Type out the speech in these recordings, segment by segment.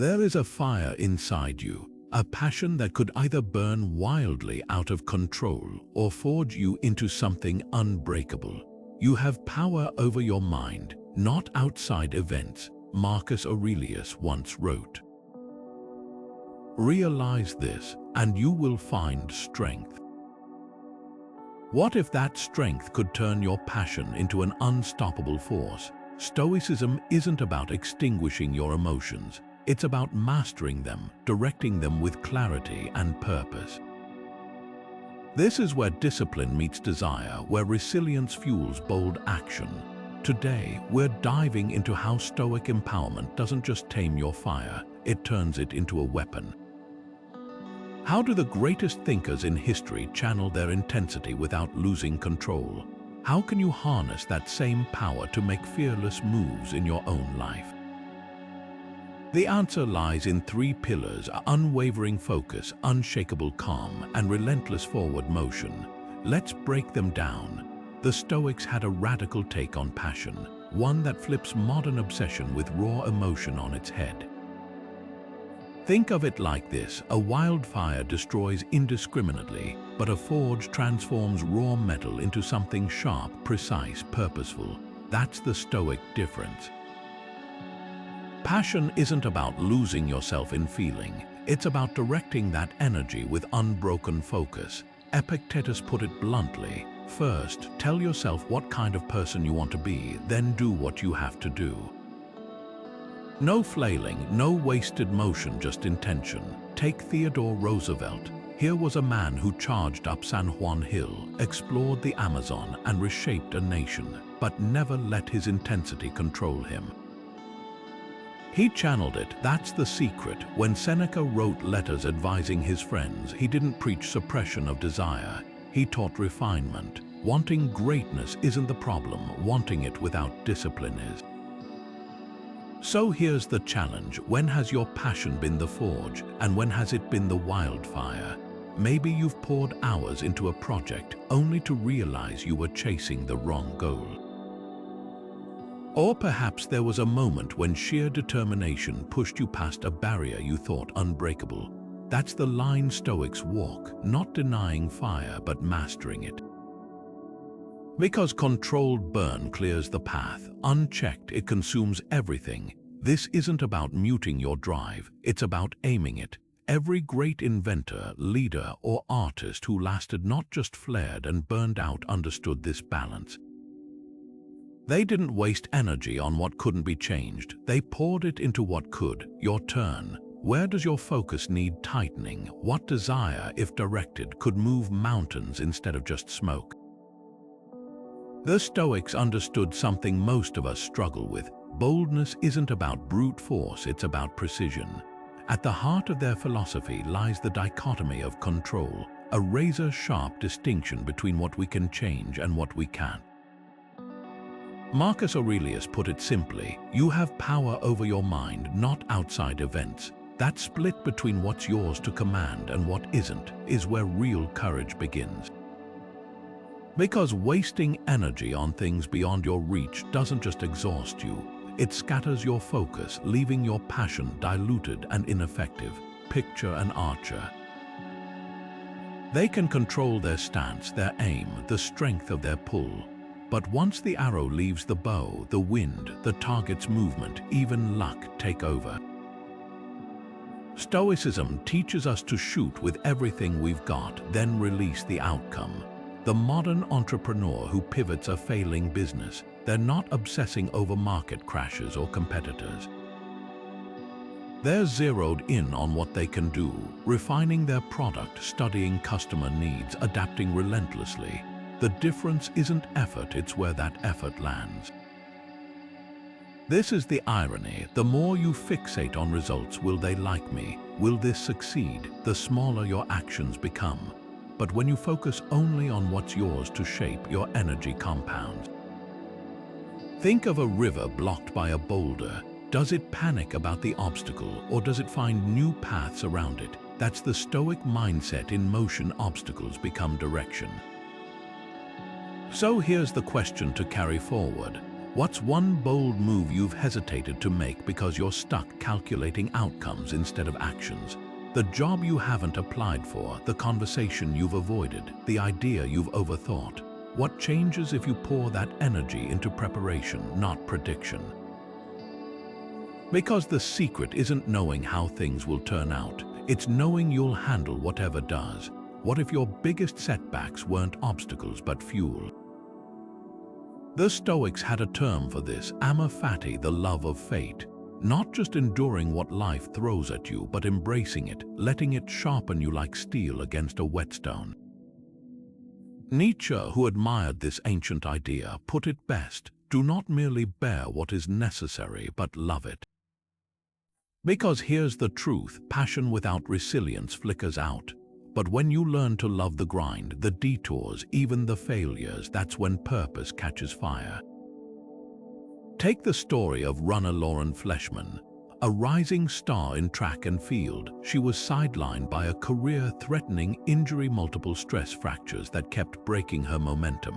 There is a fire inside you, a passion that could either burn wildly out of control or forge you into something unbreakable. You have power over your mind, not outside events, Marcus Aurelius once wrote. Realize this, and you will find strength. What if that strength could turn your passion into an unstoppable force? Stoicism isn't about extinguishing your emotions. It's about mastering them, directing them with clarity and purpose. This is where discipline meets desire, where resilience fuels bold action. Today, we're diving into how Stoic empowerment doesn't just tame your fire, it turns it into a weapon. How do the greatest thinkers in history channel their intensity without losing control? How can you harness that same power to make fearless moves in your own life? The answer lies in three pillars: unwavering focus, unshakable calm, and relentless forward motion. Let's break them down. The Stoics had a radical take on passion, one that flips modern obsession with raw emotion on its head. Think of it like this: a wildfire destroys indiscriminately, but a forge transforms raw metal into something sharp, precise, purposeful. That's the Stoic difference. Passion isn't about losing yourself in feeling, it's about directing that energy with unbroken focus. Epictetus put it bluntly: first, tell yourself what kind of person you want to be, then do what you have to do. No flailing, no wasted motion, just intention. Take Theodore Roosevelt. Here was a man who charged up San Juan Hill, explored the Amazon, and reshaped a nation, but never let his intensity control him. He channeled it, that's the secret. When Seneca wrote letters advising his friends, he didn't preach suppression of desire, he taught refinement. Wanting greatness isn't the problem, wanting it without discipline is. So here's the challenge: when has your passion been the forge, and when has it been the wildfire? Maybe you've poured hours into a project only to realize you were chasing the wrong goal. Or perhaps there was a moment when sheer determination pushed you past a barrier you thought unbreakable. That's the line Stoics walk, not denying fire but mastering it. Because controlled burn clears the path, unchecked it consumes everything. This isn't about muting your drive, it's about aiming it. Every great inventor, leader, or artist who lasted not just flared and burned out understood this balance. They didn't waste energy on what couldn't be changed, they poured it into what could. Your turn. Where does your focus need tightening? What desire, if directed, could move mountains instead of just smoke? The Stoics understood something most of us struggle with. Boldness isn't about brute force, it's about precision. At the heart of their philosophy lies the dichotomy of control, a razor-sharp distinction between what we can change and what we can't. Marcus Aurelius put it simply: you have power over your mind, not outside events. That split between what's yours to command and what isn't is where real courage begins. Because wasting energy on things beyond your reach doesn't just exhaust you, it scatters your focus, leaving your passion diluted and ineffective. Picture an archer. They can control their stance, their aim, the strength of their pull. But once the arrow leaves the bow, the wind, the target's movement, even luck take over. Stoicism teaches us to shoot with everything we've got, then release the outcome. The modern entrepreneur who pivots a failing business, they're not obsessing over market crashes or competitors. They're zeroed in on what they can do, refining their product, studying customer needs, adapting relentlessly. The difference isn't effort, it's where that effort lands. This is the irony. The more you fixate on results, will they like me? Will this succeed? The smaller your actions become. But when you focus only on what's yours to shape, your energy compounds. Think of a river blocked by a boulder. Does it panic about the obstacle, or does it find new paths around it? That's the Stoic mindset: in motion, obstacles become direction. So here's the question to carry forward. What's one bold move you've hesitated to make because you're stuck calculating outcomes instead of actions? The job you haven't applied for, the conversation you've avoided, the idea you've overthought. What changes if you pour that energy into preparation, not prediction? Because the secret isn't knowing how things will turn out, it's knowing you'll handle whatever does. What if your biggest setbacks weren't obstacles but fuel? The Stoics had a term for this, Amor fati, the love of fate. Not just enduring what life throws at you, but embracing it, letting it sharpen you like steel against a whetstone. Nietzsche, who admired this ancient idea, put it best, do not merely bear what is necessary, but love it. Because here's the truth, passion without resilience flickers out. But when you learn to love the grind, the detours, even the failures, that's when purpose catches fire. Take the story of runner Lauren Fleshman. A rising star in track and field, she was sidelined by a career-threatening injury, multiple stress fractures that kept breaking her momentum.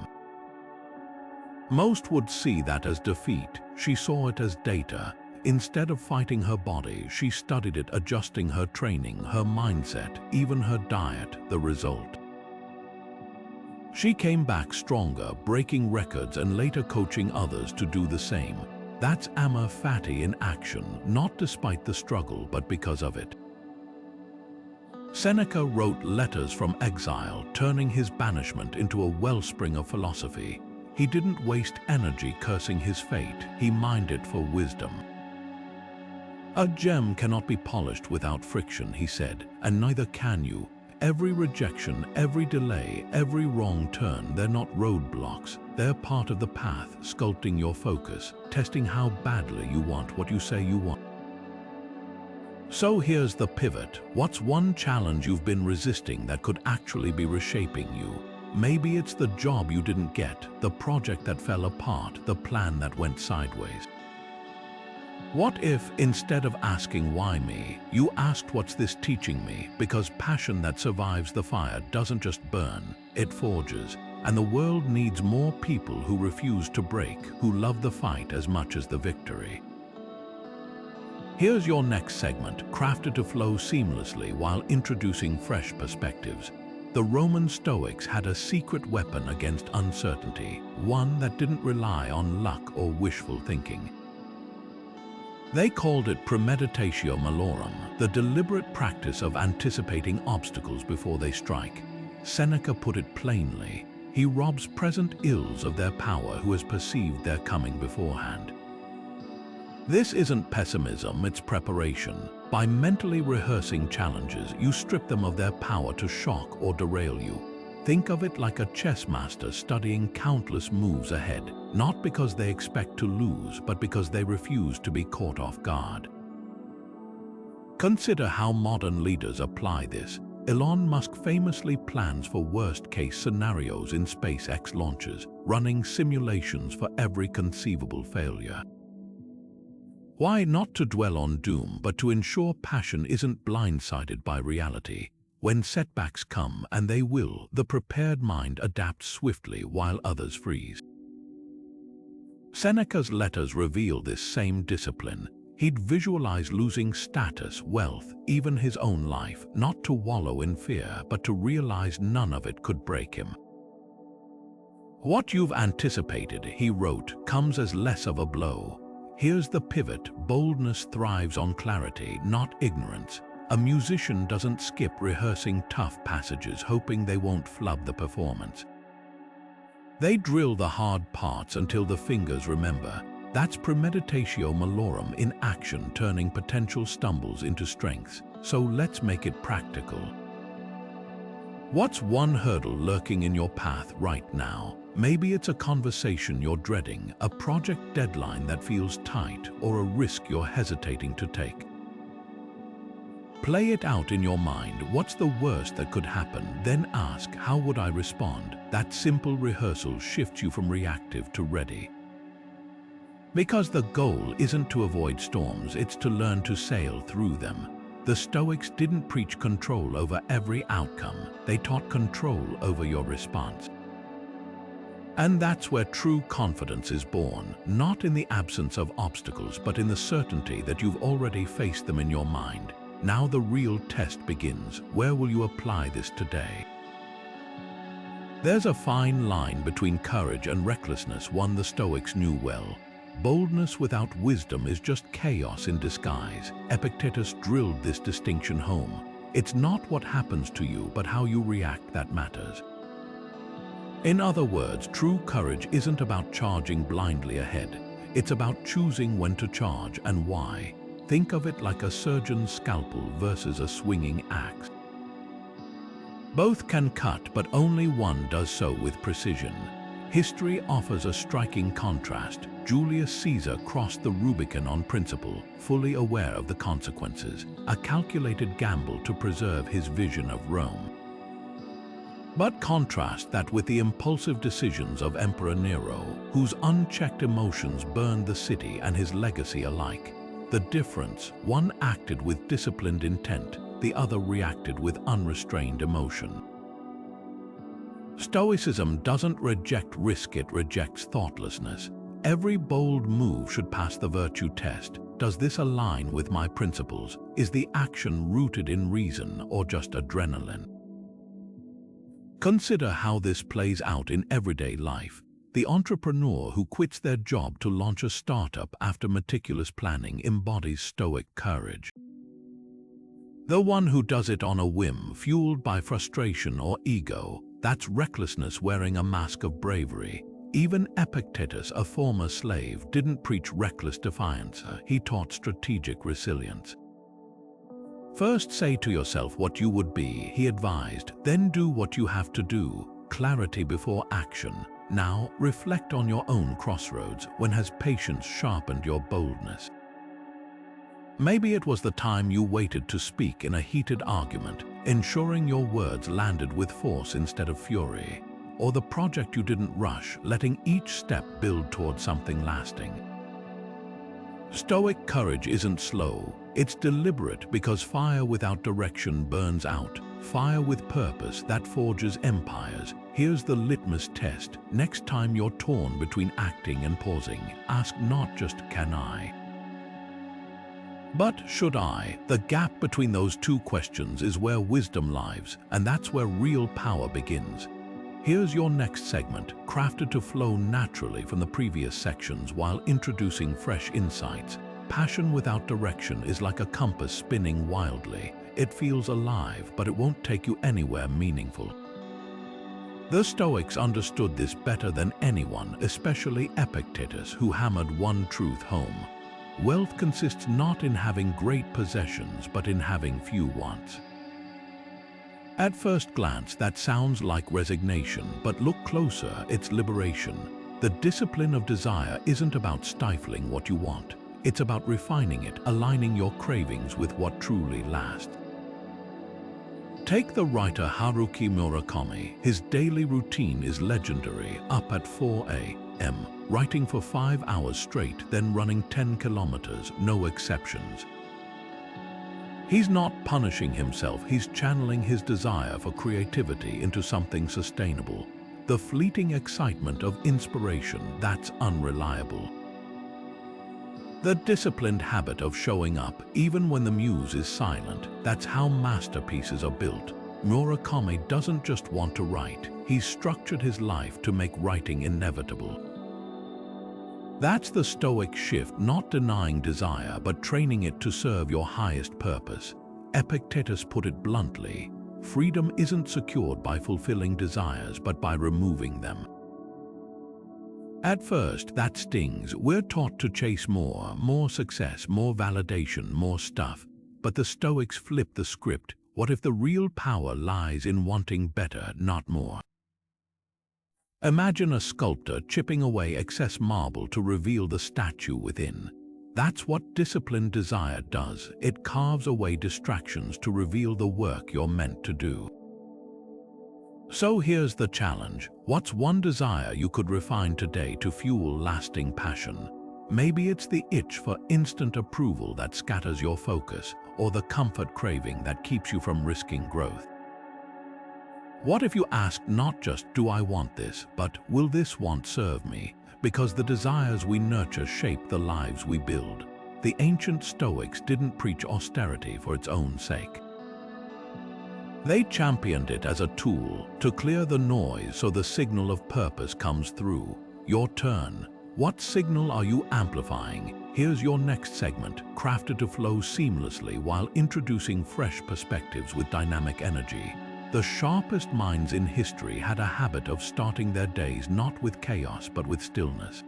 Most would see that as defeat. She saw it as data. Instead of fighting her body, she studied it, adjusting her training, her mindset, even her diet. The result? She came back stronger, breaking records and later coaching others to do the same. That's Amor fati in action, not despite the struggle, but because of it. Seneca wrote letters from exile, turning his banishment into a wellspring of philosophy. He didn't waste energy cursing his fate, he mined it for wisdom. A gem cannot be polished without friction, he said, and neither can you. Every rejection, every delay, every wrong turn, they're not roadblocks. They're part of the path, sculpting your focus, testing how badly you want what you say you want. So here's the pivot. What's one challenge you've been resisting that could actually be reshaping you? Maybe it's the job you didn't get, the project that fell apart, the plan that went sideways. What if, instead of asking why me, you asked what's this teaching me? Because passion that survives the fire doesn't just burn, it forges. And the world needs more people who refuse to break, who love the fight as much as the victory. Here's your next segment, crafted to flow seamlessly while introducing fresh perspectives. The Roman Stoics had a secret weapon against uncertainty, one that didn't rely on luck or wishful thinking. They called it Premeditatio Malorum, the deliberate practice of anticipating obstacles before they strike. Seneca put it plainly, he robs present ills of their power who has perceived their coming beforehand. This isn't pessimism, it's preparation. By mentally rehearsing challenges, you strip them of their power to shock or derail you. Think of it like a chess master studying countless moves ahead, not because they expect to lose, but because they refuse to be caught off guard. Consider how modern leaders apply this. Elon Musk famously plans for worst-case scenarios in SpaceX launches, running simulations for every conceivable failure. Why? Not to dwell on doom, but to ensure passion isn't blindsided by reality. When setbacks come, and they will, the prepared mind adapts swiftly while others freeze. Seneca's letters reveal this same discipline. He'd visualize losing status, wealth, even his own life, not to wallow in fear, but to realize none of it could break him. What you've anticipated, he wrote, comes as less of a blow. Here's the pivot: boldness thrives on clarity, not ignorance. A musician doesn't skip rehearsing tough passages hoping they won't flub the performance. They drill the hard parts until the fingers remember. That's Premeditatio Malorum in action, turning potential stumbles into strengths. So let's make it practical. What's one hurdle lurking in your path right now? Maybe it's a conversation you're dreading, a project deadline that feels tight, or a risk you're hesitating to take. Play it out in your mind. What's the worst that could happen? Then ask, how would I respond? That simple rehearsal shifts you from reactive to ready. Because the goal isn't to avoid storms, it's to learn to sail through them. The Stoics didn't preach control over every outcome. They taught control over your response. And that's where true confidence is born, not in the absence of obstacles, but in the certainty that you've already faced them in your mind. Now the real test begins. Where will you apply this today? There's a fine line between courage and recklessness, one the Stoics knew well. Boldness without wisdom is just chaos in disguise. Epictetus drilled this distinction home. It's not what happens to you, but how you react that matters. In other words, true courage isn't about charging blindly ahead. It's about choosing when to charge and why. Think of it like a surgeon's scalpel versus a swinging axe. Both can cut, but only one does so with precision. History offers a striking contrast. Julius Caesar crossed the Rubicon on principle, fully aware of the consequences, a calculated gamble to preserve his vision of Rome. But contrast that with the impulsive decisions of Emperor Nero, whose unchecked emotions burned the city and his legacy alike. The difference: one acted with disciplined intent, the other reacted with unrestrained emotion. Stoicism doesn't reject risk, it rejects thoughtlessness. Every bold move should pass the virtue test. Does this align with my principles? Is the action rooted in reason or just adrenaline? Consider how this plays out in everyday life. The entrepreneur who quits their job to launch a startup after meticulous planning embodies Stoic courage. The one who does it on a whim, fueled by frustration or ego, that's recklessness wearing a mask of bravery. Even Epictetus, a former slave, didn't preach reckless defiance. He taught strategic resilience. First say to yourself what you would be, he advised, then do what you have to do. Clarity before action. Now reflect on your own crossroads. When has patience sharpened your boldness? Maybe it was the time you waited to speak in a heated argument, ensuring your words landed with force instead of fury. Or the project you didn't rush, letting each step build toward something lasting. Stoic courage isn't slow, it's deliberate, because fire without direction burns out. Fire with purpose, that forges empires. Here's the litmus test. Next time you're torn between acting and pausing, ask not just can I, but should I? The gap between those two questions is where wisdom lives, and that's where real power begins. Here's your next segment, crafted to flow naturally from the previous sections while introducing fresh insights. Passion without direction is like a compass spinning wildly. It feels alive, but it won't take you anywhere meaningful. The Stoics understood this better than anyone, especially Epictetus, who hammered one truth home. Wealth consists not in having great possessions, but in having few wants. At first glance, that sounds like resignation, but look closer, it's liberation. The discipline of desire isn't about stifling what you want. It's about refining it, aligning your cravings with what truly lasts. Take the writer Haruki Murakami. His daily routine is legendary, up at 4 a.m., writing for 5 hours straight, then running 10 kilometers, no exceptions. He's not punishing himself, he's channeling his desire for creativity into something sustainable. The fleeting excitement of inspiration, that's unreliable. The disciplined habit of showing up, even when the muse is silent, that's how masterpieces are built. Murakami doesn't just want to write, he's structured his life to make writing inevitable. That's the Stoic shift, not denying desire, but training it to serve your highest purpose. Epictetus put it bluntly, freedom isn't secured by fulfilling desires, but by removing them. At first, that stings. We're taught to chase more success, more validation, more stuff. But the Stoics flip the script. What if the real power lies in wanting better, not more? Imagine a sculptor chipping away excess marble to reveal the statue within. That's what disciplined desire does. It carves away distractions to reveal the work you're meant to do. So here's the challenge. What's one desire you could refine today to fuel lasting passion? Maybe it's the itch for instant approval that scatters your focus, or the comfort craving that keeps you from risking growth. What if you asked not just, do I want this, but will this want serve me? Because the desires we nurture shape the lives we build. The ancient Stoics didn't preach austerity for its own sake. They championed it as a tool to clear the noise so the signal of purpose comes through. Your turn. What signal are you amplifying? Here's your next segment, crafted to flow seamlessly while introducing fresh perspectives with dynamic energy. The sharpest minds in history had a habit of starting their days not with chaos but with stillness.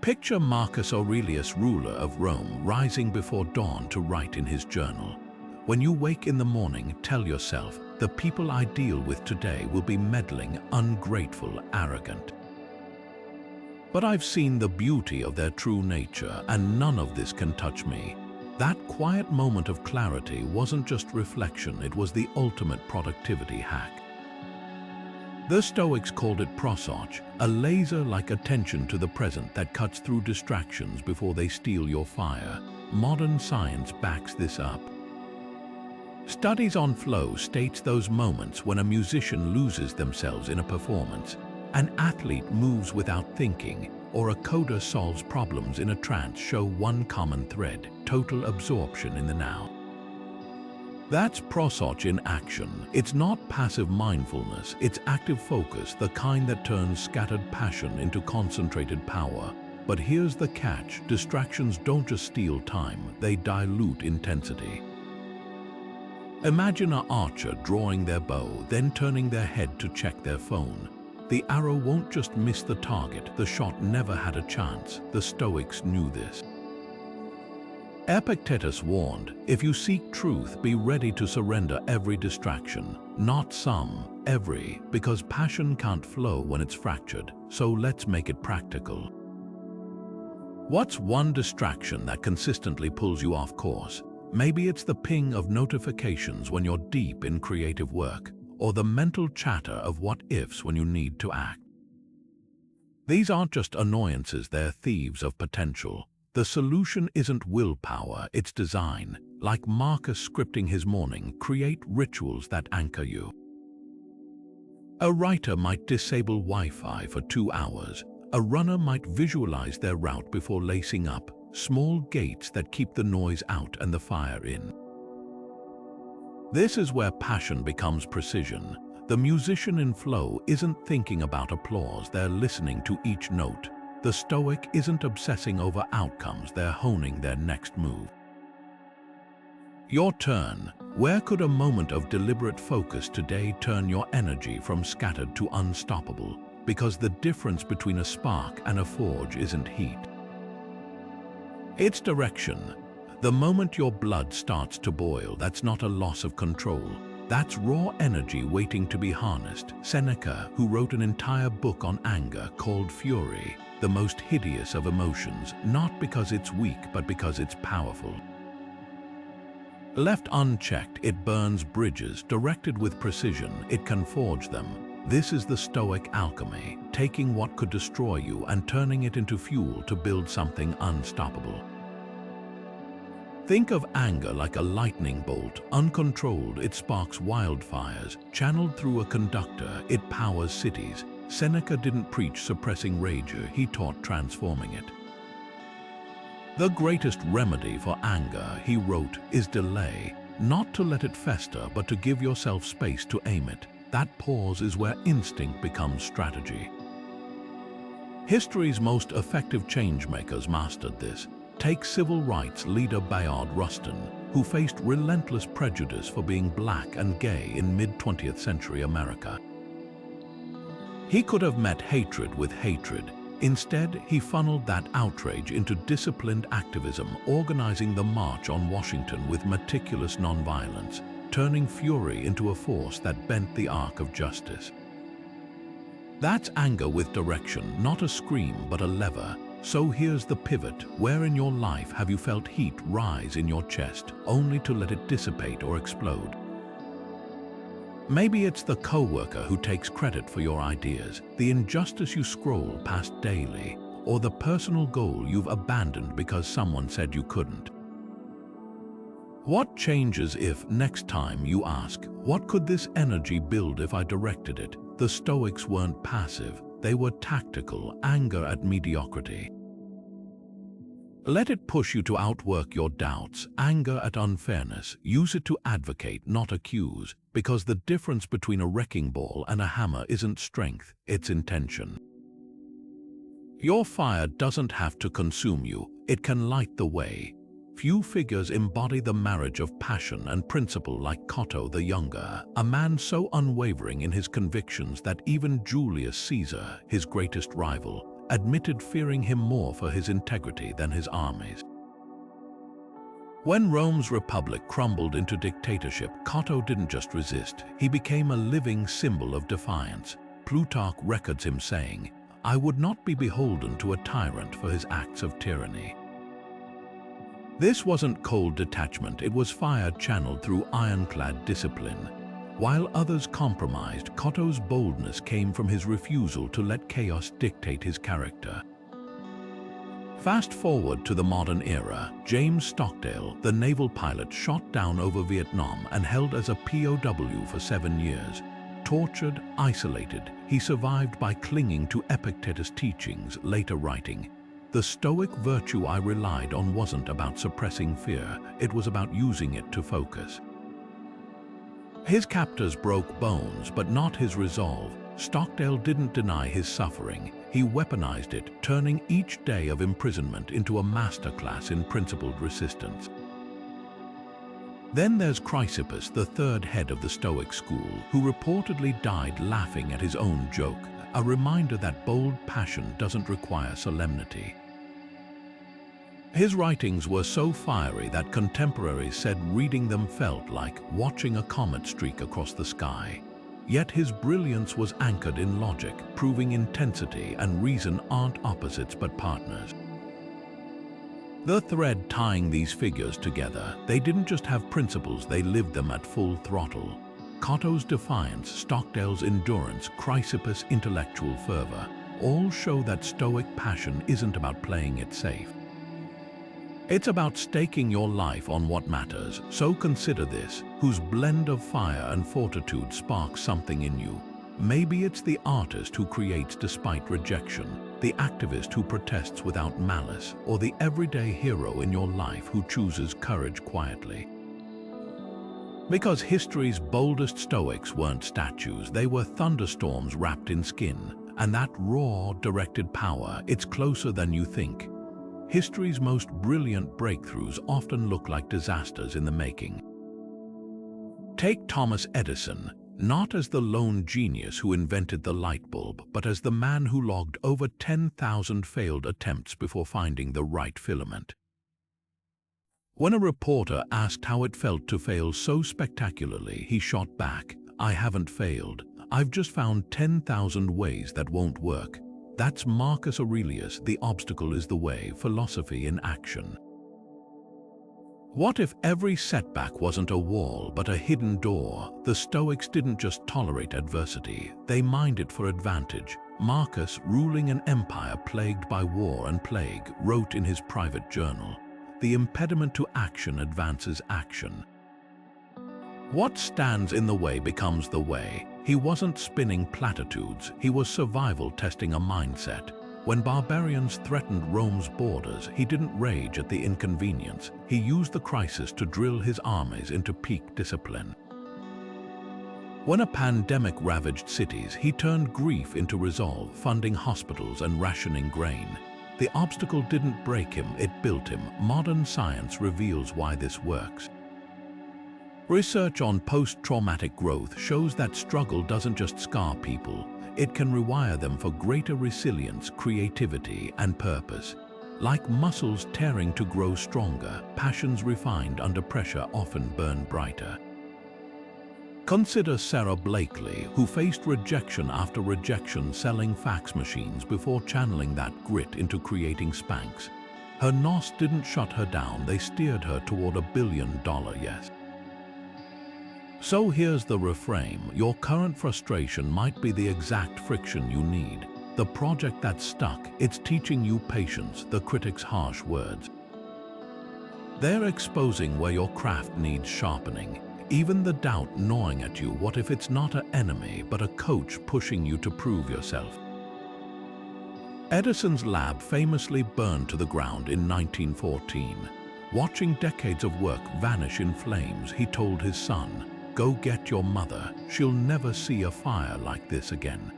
Picture Marcus Aurelius, ruler of Rome, rising before dawn to write in his journal. When you wake in the morning, tell yourself, the people I deal with today will be meddling, ungrateful, arrogant. But I've seen the beauty of their true nature, and none of this can touch me. That quiet moment of clarity wasn't just reflection, it was the ultimate productivity hack. The Stoics called it prosauch, a laser-like attention to the present that cuts through distractions before they steal your fire. Modern science backs this up. Studies on flow states those moments when a musician loses themselves in a performance, an athlete moves without thinking, or a coder solves problems in a trance show one common thread: total absorption in the now. That's prosauch in action. It's not passive mindfulness, it's active focus, the kind that turns scattered passion into concentrated power. But here's the catch: distractions don't just steal time, they dilute intensity. Imagine an archer drawing their bow, then turning their head to check their phone. The arrow won't just miss the target, the shot never had a chance. The Stoics knew this. Epictetus warned, if you seek truth, be ready to surrender every distraction. Not some, every, because passion can't flow when it's fractured, so let's make it practical. What's one distraction that consistently pulls you off course? Maybe it's the ping of notifications when you're deep in creative work, or the mental chatter of what-ifs when you need to act. These aren't just annoyances, they're thieves of potential. The solution isn't willpower, it's design. Like Marcus scripting his morning, create rituals that anchor you. A writer might disable Wi-Fi for 2 hours. A runner might visualize their route before lacing up. Small gates that keep the noise out and the fire in. This is where passion becomes precision. The musician in flow isn't thinking about applause, they're listening to each note. The Stoic isn't obsessing over outcomes, they're honing their next move. Your turn. Where could a moment of deliberate focus today turn your energy from scattered to unstoppable? Because the difference between a spark and a forge isn't heat. It's direction. The moment your blood starts to boil, that's not a loss of control. That's raw energy waiting to be harnessed. Seneca, who wrote an entire book on anger, called fury the most hideous of emotions, not because it's weak, but because it's powerful. Left unchecked, it burns bridges. Directed with precision, it can forge them. This is the Stoic alchemy, taking what could destroy you and turning it into fuel to build something unstoppable. Think of anger like a lightning bolt. Uncontrolled, it sparks wildfires. Channeled through a conductor, it powers cities. Seneca didn't preach suppressing rage, he taught transforming it. The greatest remedy for anger, he wrote, is delay. Not to let it fester, but to give yourself space to aim it. That pause is where instinct becomes strategy. History's most effective changemakers mastered this. Take civil rights leader Bayard Rustin, who faced relentless prejudice for being black and gay in mid-20th century America. He could have met hatred with hatred. Instead, he funneled that outrage into disciplined activism, organizing the March on Washington with meticulous nonviolence, turning fury into a force that bent the arc of justice. That's anger with direction, not a scream but a lever. So here's the pivot. Where in your life have you felt heat rise in your chest, only to let it dissipate or explode? Maybe it's the coworker who takes credit for your ideas, the injustice you scroll past daily, or the personal goal you've abandoned because someone said you couldn't. What changes if, next time you ask, what could this energy build if I directed it? The Stoics weren't passive, they were tactical, anger at mediocrity. Let it push you to outwork your doubts, anger at unfairness. Use it to advocate, not accuse, because the difference between a wrecking ball and a hammer isn't strength, it's intention. Your fire doesn't have to consume you, it can light the way. Few figures embody the marriage of passion and principle like Cotto the Younger, a man so unwavering in his convictions that even Julius Caesar, his greatest rival, admitted fearing him more for his integrity than his armies. When Rome's republic crumbled into dictatorship, Cotto didn't just resist, he became a living symbol of defiance. Plutarch records him saying, "I would not be beholden to a tyrant for his acts of tyranny." This wasn't cold detachment, it was fire channeled through ironclad discipline. While others compromised, Cotto's boldness came from his refusal to let chaos dictate his character. Fast forward to the modern era, James Stockdale, the naval pilot shot down over Vietnam and held as a POW for 7 years. Tortured, isolated, he survived by clinging to Epictetus' teachings, later writing, "The Stoic virtue I relied on wasn't about suppressing fear, it was about using it to focus." His captors broke bones, but not his resolve. Stockdale didn't deny his suffering, he weaponized it, turning each day of imprisonment into a masterclass in principled resistance. Then there's Chrysippus, the third head of the Stoic school, who reportedly died laughing at his own joke, a reminder that bold passion doesn't require solemnity. His writings were so fiery that contemporaries said reading them felt like watching a comet streak across the sky. Yet his brilliance was anchored in logic, proving intensity and reason aren't opposites but partners. The thread tying these figures together, they didn't just have principles, they lived them at full throttle. Cotto's defiance, Stockdale's endurance, Chrysippus' intellectual fervor, all show that Stoic passion isn't about playing it safe. It's about staking your life on what matters, so consider this, whose blend of fire and fortitude sparks something in you. Maybe it's the artist who creates despite rejection, the activist who protests without malice, or the everyday hero in your life who chooses courage quietly. Because history's boldest Stoics weren't statues, they were thunderstorms wrapped in skin, and that raw, directed power, it's closer than you think. History's most brilliant breakthroughs often look like disasters in the making. Take Thomas Edison, not as the lone genius who invented the light bulb, but as the man who logged over 10,000 failed attempts before finding the right filament. When a reporter asked how it felt to fail so spectacularly, he shot back, "I haven't failed. I've just found 10,000 ways that won't work." That's Marcus Aurelius, "The obstacle is the way," philosophy in action. What if every setback wasn't a wall but a hidden door? The Stoics didn't just tolerate adversity, they mined it for advantage. Marcus, ruling an empire plagued by war and plague, wrote in his private journal, "The impediment to action advances action." What stands in the way becomes the way. He wasn't spinning platitudes, he was survival testing a mindset. When barbarians threatened Rome's borders, he didn't rage at the inconvenience. He used the crisis to drill his armies into peak discipline. When a pandemic ravaged cities, he turned grief into resolve, funding hospitals and rationing grain. The obstacle didn't break him, it built him. Modern science reveals why this works. Research on post-traumatic growth shows that struggle doesn't just scar people, it can rewire them for greater resilience, creativity, and purpose. Like muscles tearing to grow stronger, passions refined under pressure often burn brighter. Consider Sarah Blakely, who faced rejection after rejection selling fax machines before channeling that grit into creating Spanx. Her NOS didn't shut her down, they steered her toward $1 billion yes. So here's the reframe, your current frustration might be the exact friction you need. The project that's stuck, it's teaching you patience, the critic's harsh words. They're exposing where your craft needs sharpening, even the doubt gnawing at you. What if it's not an enemy, but a coach pushing you to prove yourself? Edison's lab famously burned to the ground in 1914. Watching decades of work vanish in flames, he told his son, "Go get your mother. She'll never see a fire like this again."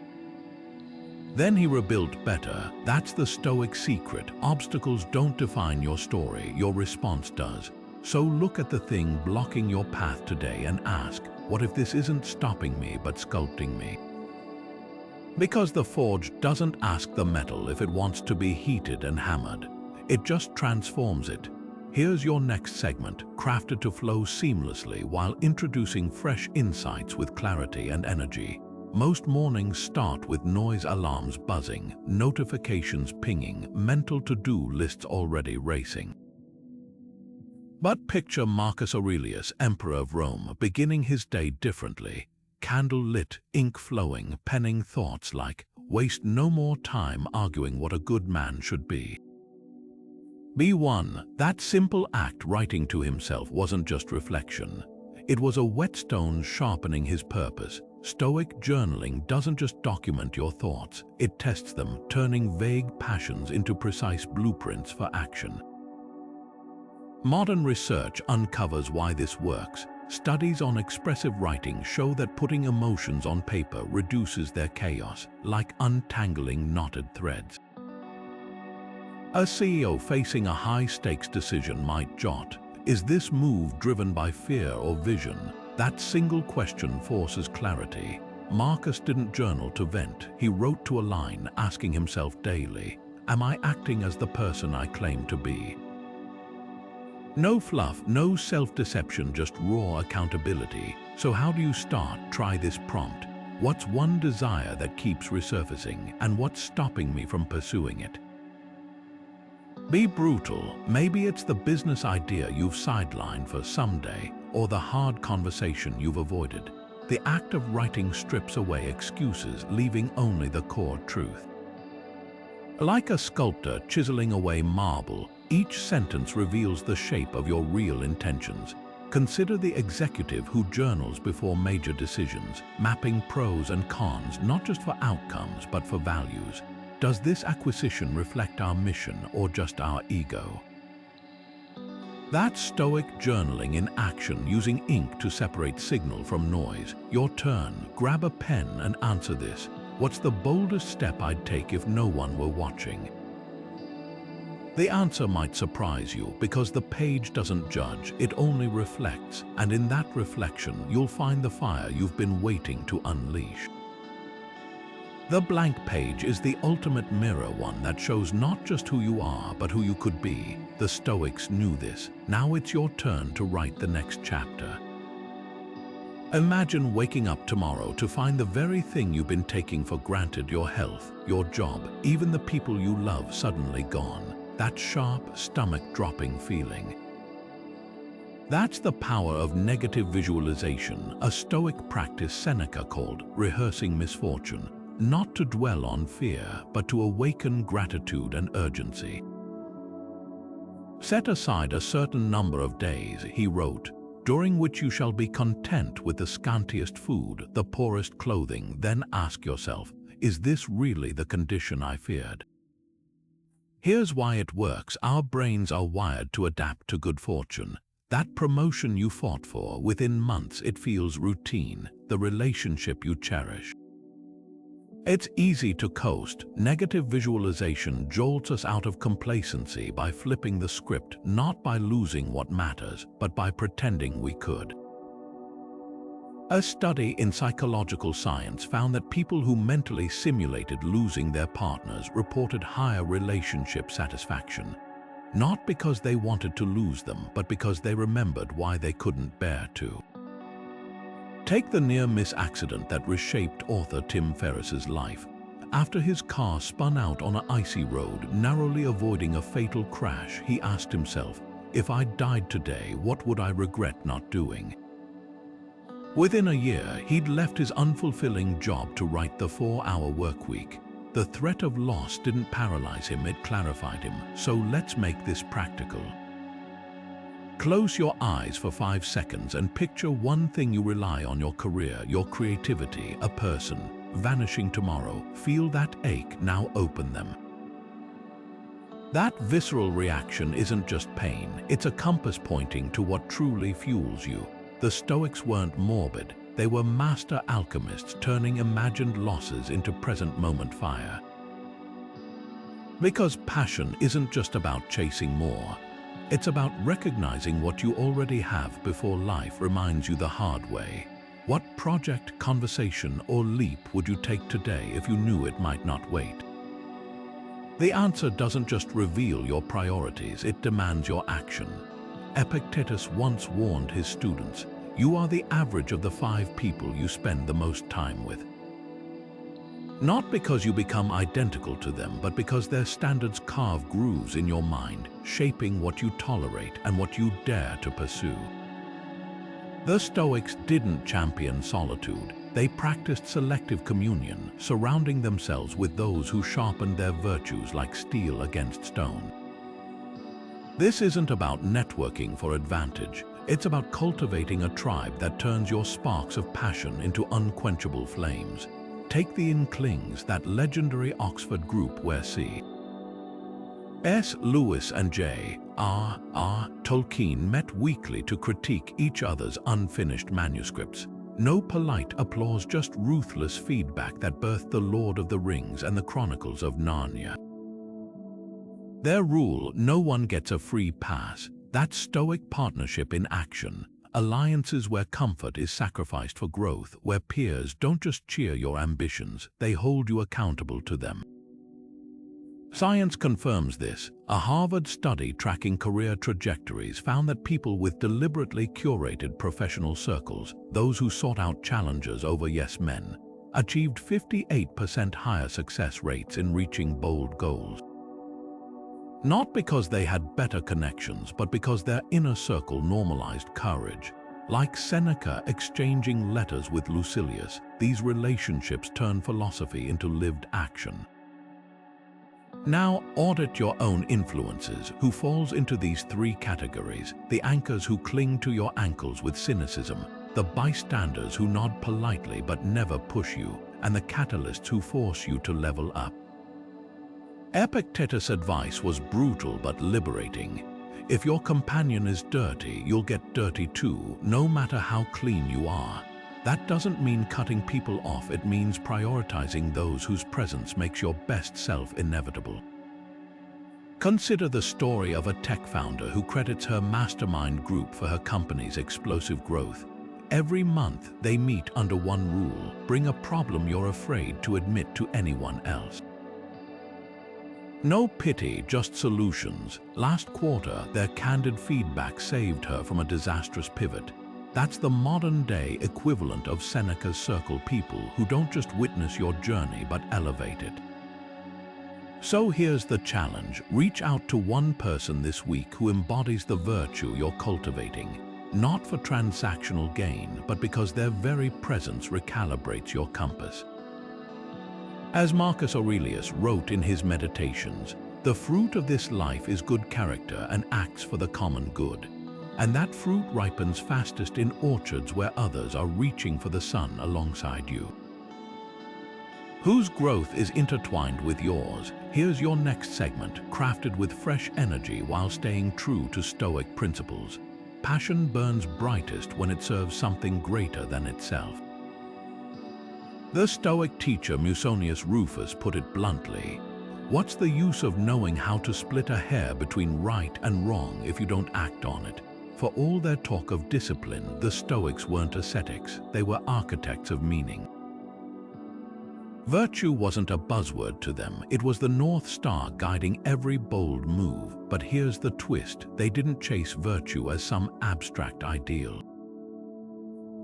Then he rebuilt better. That's the Stoic secret. Obstacles don't define your story, your response does. So look at the thing blocking your path today and ask, what if this isn't stopping me but sculpting me? Because the forge doesn't ask the metal if it wants to be heated and hammered. It just transforms it. Here's your next segment, crafted to flow seamlessly while introducing fresh insights with clarity and energy. Most mornings start with noise alarms buzzing, notifications pinging, mental to-do lists already racing. But picture Marcus Aurelius, Emperor of Rome, beginning his day differently. Candle lit, ink flowing, penning thoughts like, "Waste no more time arguing what a good man should be." B1. That simple act, writing to himself, wasn't just reflection. It was a whetstone sharpening his purpose. Stoic journaling doesn't just document your thoughts, it tests them, turning vague passions into precise blueprints for action. Modern research uncovers why this works. Studies on expressive writing show that putting emotions on paper reduces their chaos, like untangling knotted threads. A CEO facing a high-stakes decision might jot, "Is this move driven by fear or vision?" That single question forces clarity. Marcus didn't journal to vent, he wrote to align, asking himself daily, "Am I acting as the person I claim to be?" No fluff, no self-deception, just raw accountability. So how do you start? Try this prompt. What's one desire that keeps resurfacing, and what's stopping me from pursuing it? Be brutal. Maybe it's the business idea you've sidelined for someday, or the hard conversation you've avoided. The act of writing strips away excuses, leaving only the core truth. Like a sculptor chiseling away marble, each sentence reveals the shape of your real intentions. Consider the executive who journals before major decisions, mapping pros and cons not just for outcomes but for values. Does this acquisition reflect our mission or just our ego? That's Stoic journaling in action, using ink to separate signal from noise. Your turn. Grab a pen and answer this. What's the boldest step I'd take if no one were watching? The answer might surprise you because the page doesn't judge, it only reflects, and in that reflection you'll find the fire you've been waiting to unleash. The blank page is the ultimate mirror, one that shows not just who you are but who you could be. The Stoics knew this. Now it's your turn to write the next chapter. Imagine waking up tomorrow to find the very thing you've been taking for granted, your health, your job, even the people you love, suddenly gone. That sharp, stomach-dropping feeling. That's the power of negative visualization, a Stoic practice Seneca called rehearsing misfortune, not to dwell on fear, but to awaken gratitude and urgency. Set aside a certain number of days, he wrote, during which you shall be content with the scantiest food, the poorest clothing. Then ask yourself, is this really the condition I feared? Here's why it works. Our brains are wired to adapt to good fortune. That promotion you fought for, within months it feels routine, the relationship you cherish. It's easy to coast. Negative visualization jolts us out of complacency by flipping the script, not by losing what matters, but by pretending we could. A study in psychological science found that people who mentally simulated losing their partners reported higher relationship satisfaction, not because they wanted to lose them, but because they remembered why they couldn't bear to. Take the near-miss accident that reshaped author Tim Ferriss's life. After his car spun out on an icy road, narrowly avoiding a fatal crash, he asked himself, if I died today, what would I regret not doing? Within a year, he'd left his unfulfilling job to write the 4-hour workweek. The threat of loss didn't paralyze him, it clarified him. So let's make this practical. Close your eyes for 5 seconds and picture one thing you rely on: your career, your creativity, a person, vanishing tomorrow. Feel that ache, now open them. That visceral reaction isn't just pain, it's a compass pointing to what truly fuels you. The Stoics weren't morbid, they were master alchemists turning imagined losses into present moment fire. Because passion isn't just about chasing more, it's about recognizing what you already have before life reminds you the hard way. What project, conversation, or leap would you take today if you knew it might not wait? The answer doesn't just reveal your priorities, it demands your action. Epictetus once warned his students, "You are the average of the 5 people you spend the most time with." Not because you become identical to them, but because their standards carve grooves in your mind, shaping what you tolerate and what you dare to pursue. The Stoics didn't champion solitude. They practiced selective communion, surrounding themselves with those who sharpened their virtues like steel against stone. This isn't about networking for advantage. It's about cultivating a tribe that turns your sparks of passion into unquenchable flames. Take the Inklings, that legendary Oxford group where C.S. Lewis and J.R.R. Tolkien met weekly to critique each other's unfinished manuscripts. No polite applause, just ruthless feedback that birthed The Lord of the Rings and the Chronicles of Narnia. Their rule: no one gets a free pass. That Stoic partnership in action. Alliances where comfort is sacrificed for growth, where peers don't just cheer your ambitions, they hold you accountable to them. Science confirms this. A Harvard study tracking career trajectories found that people with deliberately curated professional circles, those who sought out challenges over yes men, achieved 58% higher success rates in reaching bold goals. Not because they had better connections, but because their inner circle normalized courage. Like Seneca exchanging letters with Lucilius, these relationships turn philosophy into lived action. Now audit your own influences. Who falls into these 3 categories? The anchors who cling to your ankles with cynicism, the bystanders who nod politely but never push you, and the catalysts who force you to level up. Epictetus' advice was brutal but liberating. If your companion is dirty, you'll get dirty too, no matter how clean you are. That doesn't mean cutting people off, it means prioritizing those whose presence makes your best self inevitable. Consider the story of a tech founder who credits her mastermind group for her company's explosive growth. Every month, they meet under one rule: bring a problem you're afraid to admit to anyone else. No pity, just solutions. Last quarter, their candid feedback saved her from a disastrous pivot. That's the modern-day equivalent of Seneca's circle, people who don't just witness your journey but elevate it. So here's the challenge. Reach out to one person this week who embodies the virtue you're cultivating, not for transactional gain, but because their very presence recalibrates your compass. As Marcus Aurelius wrote in his Meditations, the fruit of this life is good character and acts for the common good. And that fruit ripens fastest in orchards where others are reaching for the sun alongside you. Whose growth is intertwined with yours? Here's your next segment, crafted with fresh energy while staying true to Stoic principles. Passion burns brightest when it serves something greater than itself. The Stoic teacher Musonius Rufus put it bluntly: what's the use of knowing how to split a hair between right and wrong if you don't act on it? For all their talk of discipline, the Stoics weren't ascetics, they were architects of meaning. Virtue wasn't a buzzword to them, it was the North Star guiding every bold move. But here's the twist: they didn't chase virtue as some abstract ideal.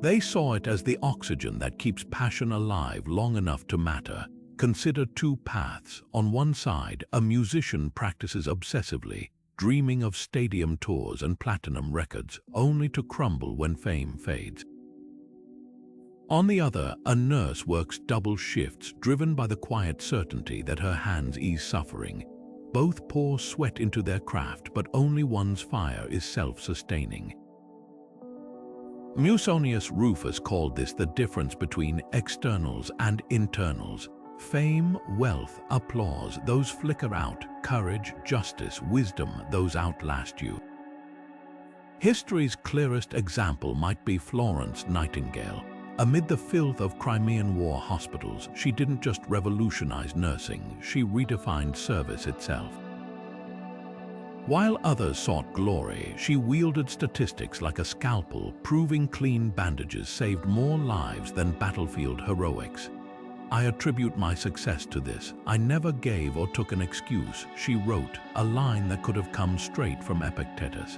They saw it as the oxygen that keeps passion alive long enough to matter. Consider 2 paths. On one side, a musician practices obsessively, dreaming of stadium tours and platinum records, only to crumble when fame fades. On the other, a nurse works double shifts, driven by the quiet certainty that her hands ease suffering. Both pour sweat into their craft, but only one's fire is self-sustaining. Musonius Rufus called this the difference between externals and internals. Fame, wealth, applause, those flicker out. Courage, justice, wisdom, those outlast you. History's clearest example might be Florence Nightingale. Amid the filth of Crimean War hospitals, she didn't just revolutionize nursing, she redefined service itself. While others sought glory, she wielded statistics like a scalpel, proving clean bandages saved more lives than battlefield heroics. I attribute my success to this. I never gave or took an excuse, she wrote, a line that could have come straight from Epictetus.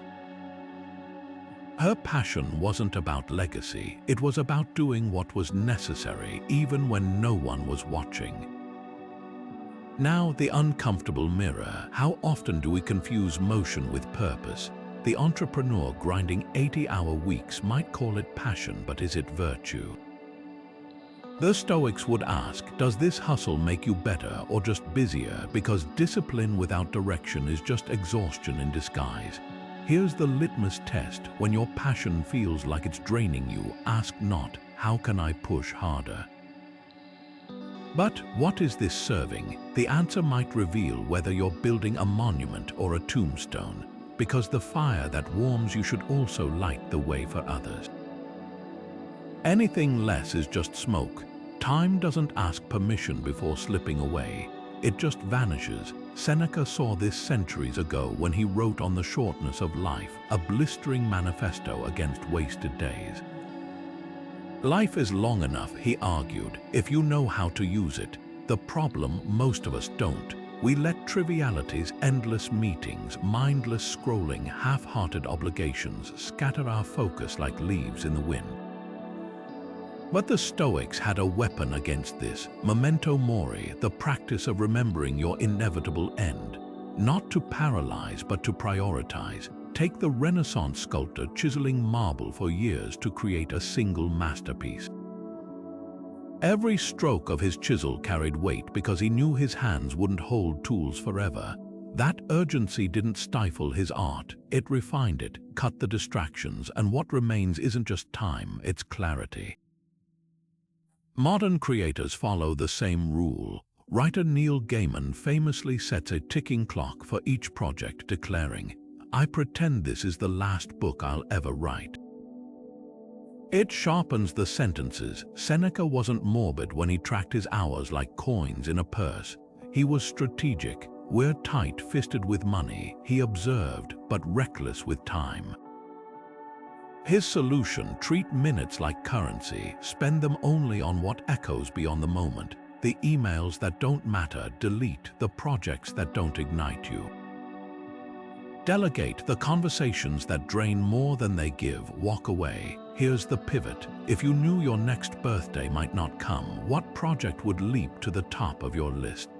Her passion wasn't about legacy, it was about doing what was necessary even when no one was watching. Now, the uncomfortable mirror. How often do we confuse motion with purpose? The entrepreneur grinding 80-hour weeks might call it passion, but is it virtue? The Stoics would ask, does this hustle make you better or just busier? Because discipline without direction is just exhaustion in disguise. Here's the litmus test. When your passion feels like it's draining you, ask not, how can I push harder? But what is this serving? The answer might reveal whether you're building a monument or a tombstone, because the fire that warms you should also light the way for others. Anything less is just smoke. Time doesn't ask permission before slipping away. It just vanishes. Seneca saw this centuries ago when he wrote on the shortness of life, a blistering manifesto against wasted days. Life is long enough, he argued, if you know how to use it. The problem, most of us don't. We let trivialities, endless meetings, mindless scrolling, half-hearted obligations scatter our focus like leaves in the wind. But the Stoics had a weapon against this. Memento mori, the practice of remembering your inevitable end. Not to paralyze, but to prioritize. Take the Renaissance sculptor chiseling marble for years to create a single masterpiece. Every stroke of his chisel carried weight because he knew his hands wouldn't hold tools forever. That urgency didn't stifle his art. It refined it, cut the distractions, and what remains isn't just time, it's clarity. Modern creators follow the same rule. Writer Neil Gaiman famously sets a ticking clock for each project, declaring, "I pretend this is the last book I'll ever write." It sharpens the sentences. Seneca wasn't morbid when he tracked his hours like coins in a purse. He was strategic. We're tight-fisted with money, he observed, but reckless with time. His solution, treat minutes like currency, spend them only on what echoes beyond the moment. The emails that don't matter, delete. The projects that don't ignite you. Delegate. The conversations that drain more than they give, walk away. Here's the pivot. If you knew your next birthday might not come, what project would leap to the top of your list?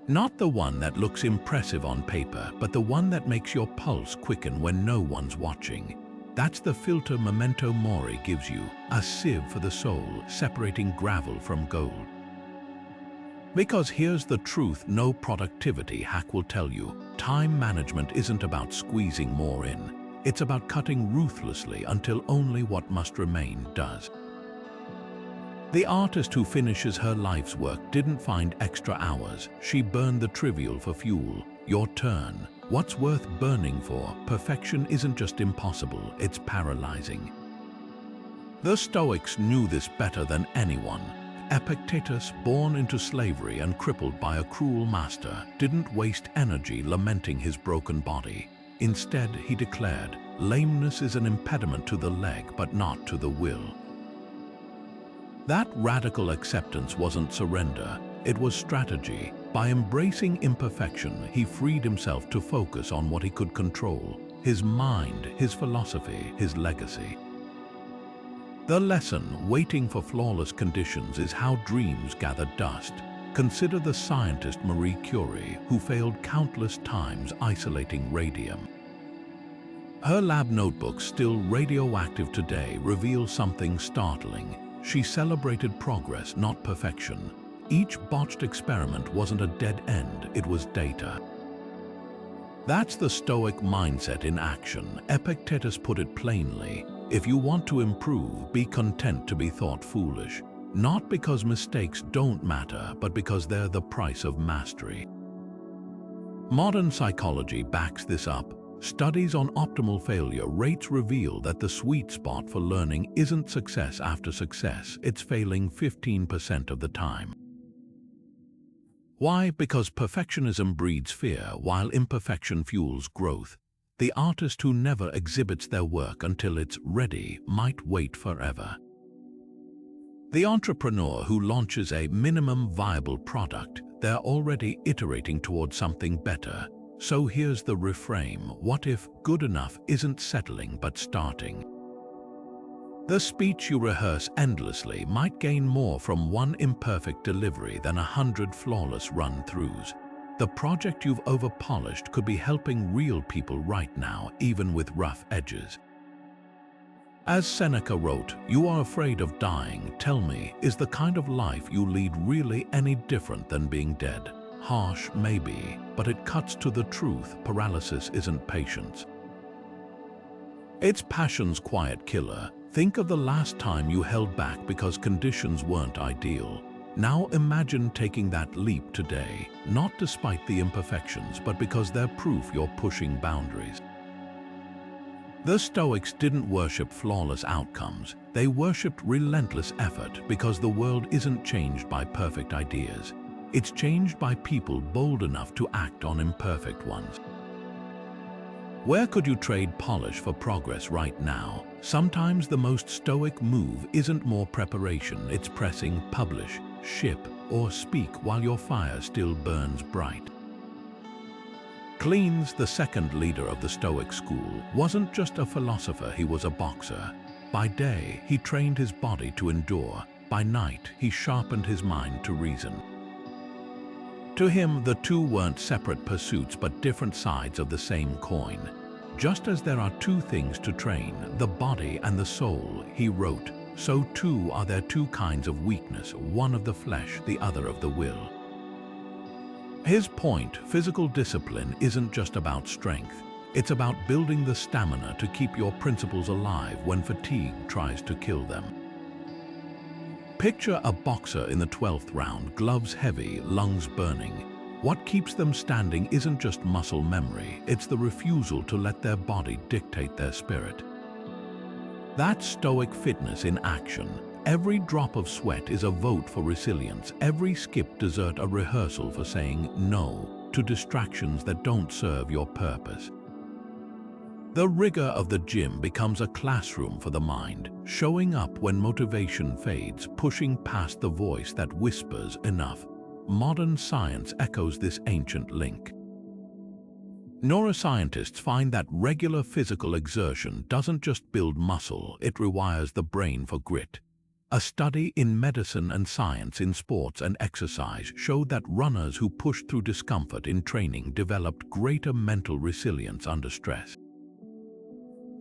Not the one that looks impressive on paper, but the one that makes your pulse quicken when no one's watching. That's the filter Memento mori gives you, a sieve for the soul, separating gravel from gold. Because here's the truth no productivity hack will tell you. Time management isn't about squeezing more in. It's about cutting ruthlessly until only what must remain does. The artist who finishes her life's work didn't find extra hours. She burned the trivial for fuel. Your turn. What's worth burning for? Perfection isn't just impossible, it's paralyzing. The Stoics knew this better than anyone. Epictetus, born into slavery and crippled by a cruel master, didn't waste energy lamenting his broken body. Instead, he declared, lameness is an impediment to the leg, but not to the will. That radical acceptance wasn't surrender, it was strategy. By embracing imperfection, he freed himself to focus on what he could control, his mind, his philosophy, his legacy. The lesson, waiting for flawless conditions, is how dreams gather dust. Consider the scientist Marie Curie, who failed countless times isolating radium. Her lab notebooks, still radioactive today, reveal something startling. She celebrated progress, not perfection. each botched experiment wasn't a dead end, it was data. That's the Stoic mindset in action. Epictetus put it plainly: if you want to improve, be content to be thought foolish. Not because mistakes don't matter, but because they're the price of mastery. Modern psychology backs this up. Studies on optimal failure rates reveal that the sweet spot for learning isn't success after success, it's failing 15% of the time. Why? Because perfectionism breeds fear, while imperfection fuels growth. The artist who never exhibits their work until it's ready might wait forever. The entrepreneur who launches a minimum viable product, they're already iterating towards something better. So here's the reframe: what if good enough isn't settling but starting? The speech you rehearse endlessly might gain more from one imperfect delivery than 100 flawless run-throughs. The project you've over-polished could be helping real people right now, even with rough edges. As Seneca wrote, "You are afraid of dying. Tell me, is the kind of life you lead really any different than being dead?" Harsh, maybe, but it cuts to the truth. Paralysis isn't patience. It's passion's quiet killer. Think of the last time you held back because conditions weren't ideal. Now imagine taking that leap today, not despite the imperfections, but because they're proof you're pushing boundaries. The Stoics didn't worship flawless outcomes. They worshipped relentless effort, because the world isn't changed by perfect ideas. It's changed by people bold enough to act on imperfect ones. Where could you trade polish for progress right now? Sometimes the most Stoic move isn't more preparation, it's pressing publish, ship, or speak while your fire still burns bright. Cleans, the second leader of the Stoic school, wasn't just a philosopher, he was a boxer. By day, he trained his body to endure. By night, he sharpened his mind to reason. To him, the two weren't separate pursuits but different sides of the same coin. Just as there are two things to train, the body and the soul, he wrote, so too are there two kinds of weakness, one of the flesh, the other of the will. His point: physical discipline isn't just about strength. It's about building the stamina to keep your principles alive when fatigue tries to kill them. Picture a boxer in the 12th round, gloves heavy, lungs burning. What keeps them standing isn't just muscle memory, it's the refusal to let their body dictate their spirit. That's Stoic fitness in action. Every drop of sweat is a vote for resilience. Every skipped dessert a rehearsal for saying no to distractions that don't serve your purpose. The rigor of the gym becomes a classroom for the mind, showing up when motivation fades, pushing past the voice that whispers enough. Modern science echoes this ancient link. Neuroscientists find that regular physical exertion doesn't just build muscle, it rewires the brain for grit. A study in medicine and science in sports and exercise showed that runners who pushed through discomfort in training developed greater mental resilience under stress.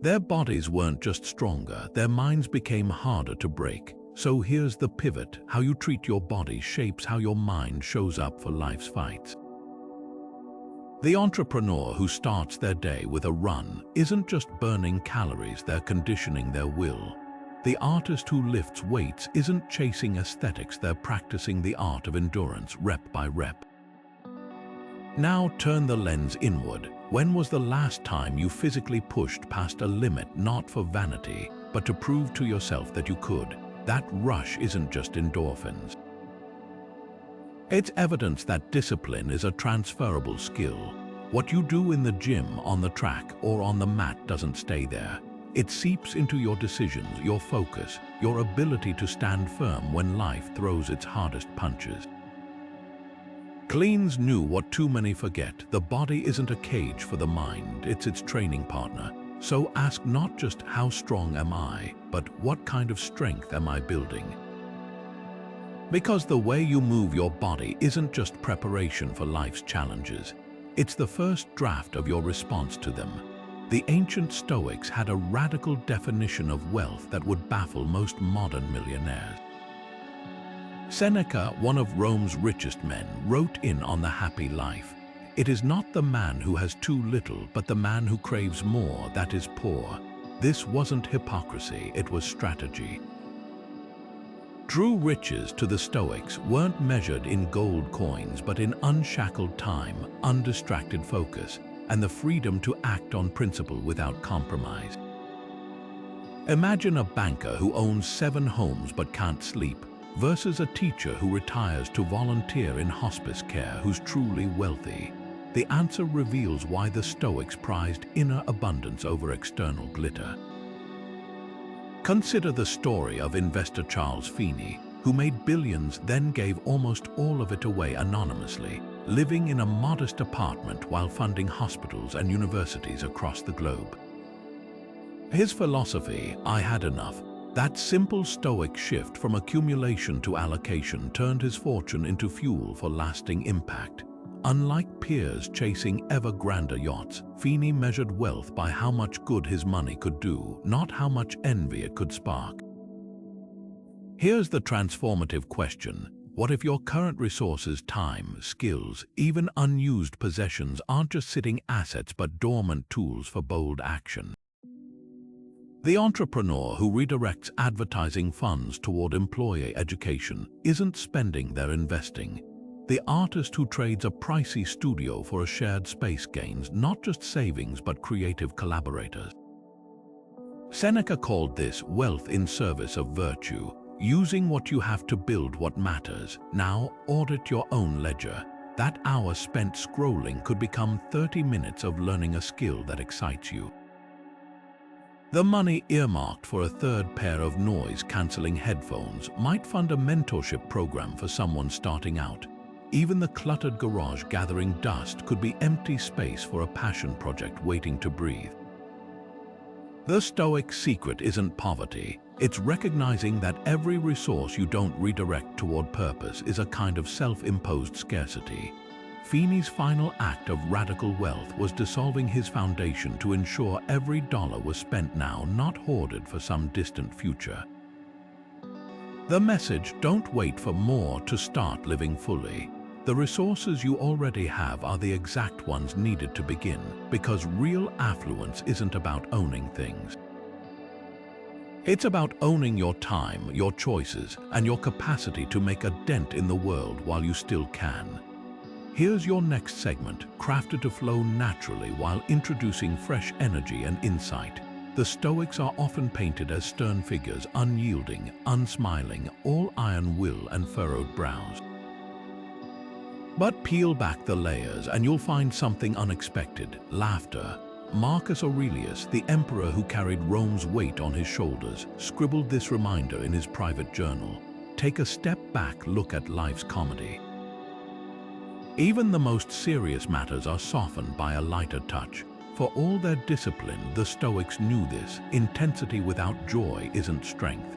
Their bodies weren't just stronger, their minds became harder to break. So here's the pivot: how you treat your body shapes how your mind shows up for life's fights. The entrepreneur who starts their day with a run isn't just burning calories, they're conditioning their will. The artist who lifts weights isn't chasing aesthetics, they're practicing the art of endurance, rep by rep. Now turn the lens inward. When was the last time you physically pushed past a limit, not for vanity, but to prove to yourself that you could? That rush isn't just endorphins. It's evidence that discipline is a transferable skill. What you do in the gym, on the track, or on the mat doesn't stay there. It seeps into your decisions, your focus, your ability to stand firm when life throws its hardest punches. Cleans knew what too many forget: the body isn't a cage for the mind, it's its training partner. So ask not just how strong am I, but what kind of strength am I building? Because the way you move your body isn't just preparation for life's challenges, it's the first draft of your response to them. The ancient Stoics had a radical definition of wealth that would baffle most modern millionaires. Seneca, one of Rome's richest men, wrote in on the happy life, "It is not the man who has too little, but the man who craves more that is poor." This wasn't hypocrisy, it was strategy. True riches to the Stoics weren't measured in gold coins, but in unshackled time, undistracted focus, and the freedom to act on principle without compromise. Imagine a banker who owns 7 homes but can't sleep, versus a teacher who retires to volunteer in hospice care who's truly wealthy. The answer reveals why the Stoics prized inner abundance over external glitter. Consider the story of investor Charles Feeney, who made billions then gave almost all of it away anonymously, living in a modest apartment while funding hospitals and universities across the globe. His philosophy, "I had enough," that simple Stoic shift from accumulation to allocation turned his fortune into fuel for lasting impact. Unlike peers chasing ever grander yachts, Feeney measured wealth by how much good his money could do, not how much envy it could spark. Here's the transformative question. What if your current resources, time, skills, even unused possessions aren't just sitting assets but dormant tools for bold action? The entrepreneur who redirects advertising funds toward employee education isn't spending, they're investing. The artist who trades a pricey studio for a shared space gains not just savings but creative collaborators. Seneca called this wealth in service of virtue, using what you have to build what matters. Now audit your own ledger. That hour spent scrolling could become 30 minutes of learning a skill that excites you. The money earmarked for a third pair of noise-canceling headphones might fund a mentorship program for someone starting out. Even the cluttered garage gathering dust could be empty space for a passion project waiting to breathe. The Stoic secret isn't poverty. It's recognizing that every resource you don't redirect toward purpose is a kind of self-imposed scarcity. Feeney's final act of radical wealth was dissolving his foundation to ensure every dollar was spent now, not hoarded for some distant future. The message: don't wait for more to start living fully. The resources you already have are the exact ones needed to begin, because real affluence isn't about owning things. It's about owning your time, your choices, and your capacity to make a dent in the world while you still can. Here's your next segment, crafted to flow naturally while introducing fresh energy and insight. The Stoics are often painted as stern figures, unyielding, unsmiling, all iron will and furrowed brows. But peel back the layers and you'll find something unexpected: laughter. Marcus Aurelius, the emperor who carried Rome's weight on his shoulders, scribbled this reminder in his private journal: take a step back, look at life's comedy. Even the most serious matters are softened by a lighter touch. For all their discipline, the Stoics knew this: intensity without joy isn't strength.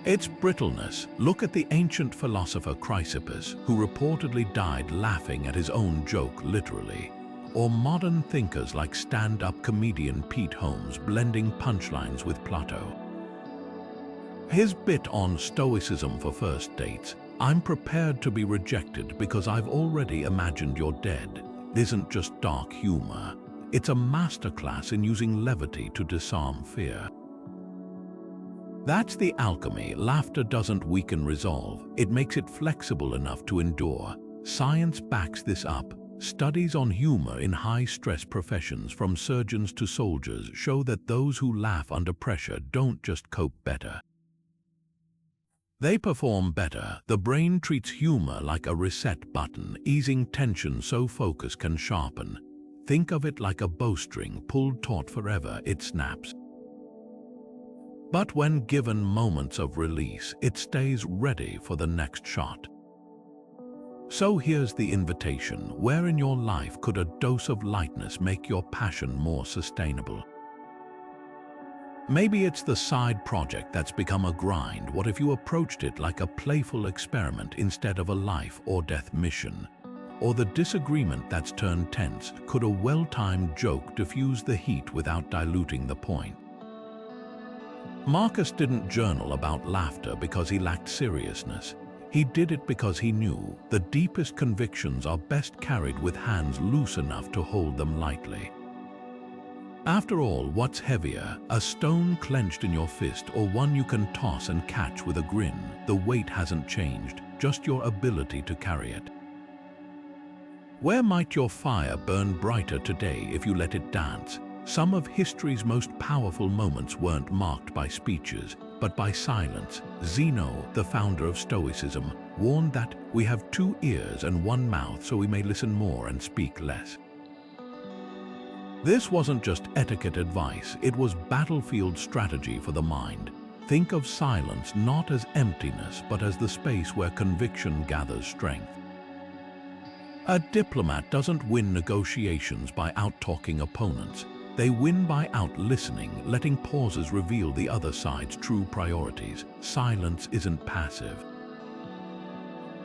It's brittleness. Look at the ancient philosopher Chrysippus, who reportedly died laughing at his own joke, literally. Or modern thinkers like stand-up comedian Pete Holmes blending punchlines with Plato. His bit on Stoicism for first dates, "I'm prepared to be rejected because I've already imagined you're dead," isn't just dark humor. It's a masterclass in using levity to disarm fear. That's the alchemy. Laughter doesn't weaken resolve, it makes it flexible enough to endure. Science backs this up. Studies on humor in high-stress professions, from surgeons to soldiers, show that those who laugh under pressure don't just cope better. They perform better. The brain treats humor like a reset button, easing tension so focus can sharpen. Think of it like a bowstring pulled taut forever, it snaps. But when given moments of release, it stays ready for the next shot. So here's the invitation: where in your life could a dose of lightness make your passion more sustainable? Maybe it's the side project that's become a grind. What if you approached it like a playful experiment instead of a life or death mission? Or the disagreement that's turned tense, could a well-timed joke diffuse the heat without diluting the point? Marcus didn't journal about laughter because he lacked seriousness. He did it because he knew the deepest convictions are best carried with hands loose enough to hold them lightly. After all, what's heavier, a stone clenched in your fist or one you can toss and catch with a grin? The weight hasn't changed, just your ability to carry it. Where might your fire burn brighter today if you let it dance? Some of history's most powerful moments weren't marked by speeches, but by silence. Zeno, the founder of Stoicism, warned that we have 2 ears and 1 mouth so we may listen more and speak less. This wasn't just etiquette advice, it was battlefield strategy for the mind. Think of silence not as emptiness, but as the space where conviction gathers strength. A diplomat doesn't win negotiations by out-talking opponents. They win by out-listening, letting pauses reveal the other side's true priorities. Silence isn't passive.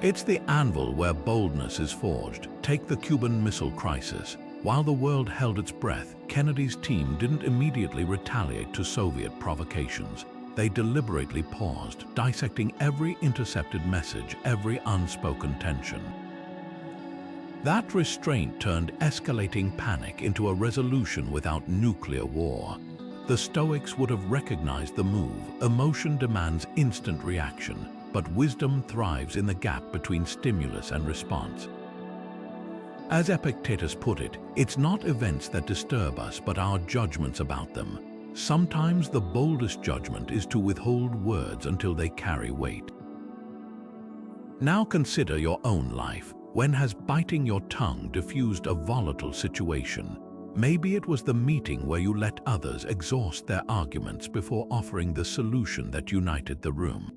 It's the anvil where boldness is forged. Take the Cuban Missile Crisis. While the world held its breath, Kennedy's team didn't immediately retaliate to Soviet provocations. They deliberately paused, dissecting every intercepted message, every unspoken tension. That restraint turned escalating panic into a resolution without nuclear war. The Stoics would have recognized the move. Emotion demands instant reaction, but wisdom thrives in the gap between stimulus and response. As Epictetus put it, it's not events that disturb us, but our judgments about them. Sometimes the boldest judgment is to withhold words until they carry weight. Now consider your own life. When has biting your tongue diffused a volatile situation? Maybe it was the meeting where you let others exhaust their arguments before offering the solution that united the room.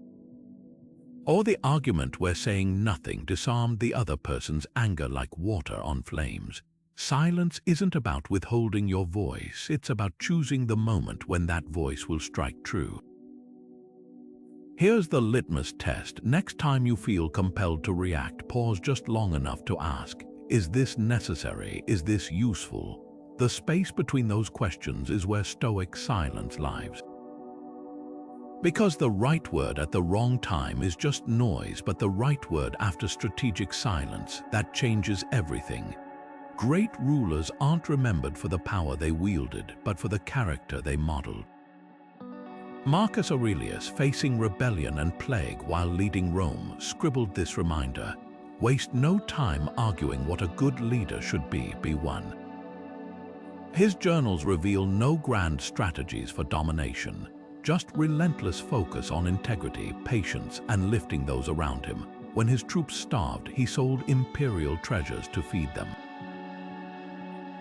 Or the argument where saying nothing disarmed the other person's anger like water on flames. Silence isn't about withholding your voice, it's about choosing the moment when that voice will strike true. Here's the litmus test. Next time you feel compelled to react, pause just long enough to ask, is this necessary? Is this useful? The space between those questions is where Stoic silence lives. Because the right word at the wrong time is just noise, but the right word after strategic silence, that changes everything. Great rulers aren't remembered for the power they wielded, but for the character they modeled. Marcus Aurelius, facing rebellion and plague while leading Rome, scribbled this reminder: waste no time arguing what a good leader should be one. His journals reveal no grand strategies for domination, just relentless focus on integrity, patience, and lifting those around him. When his troops starved, he sold imperial treasures to feed them.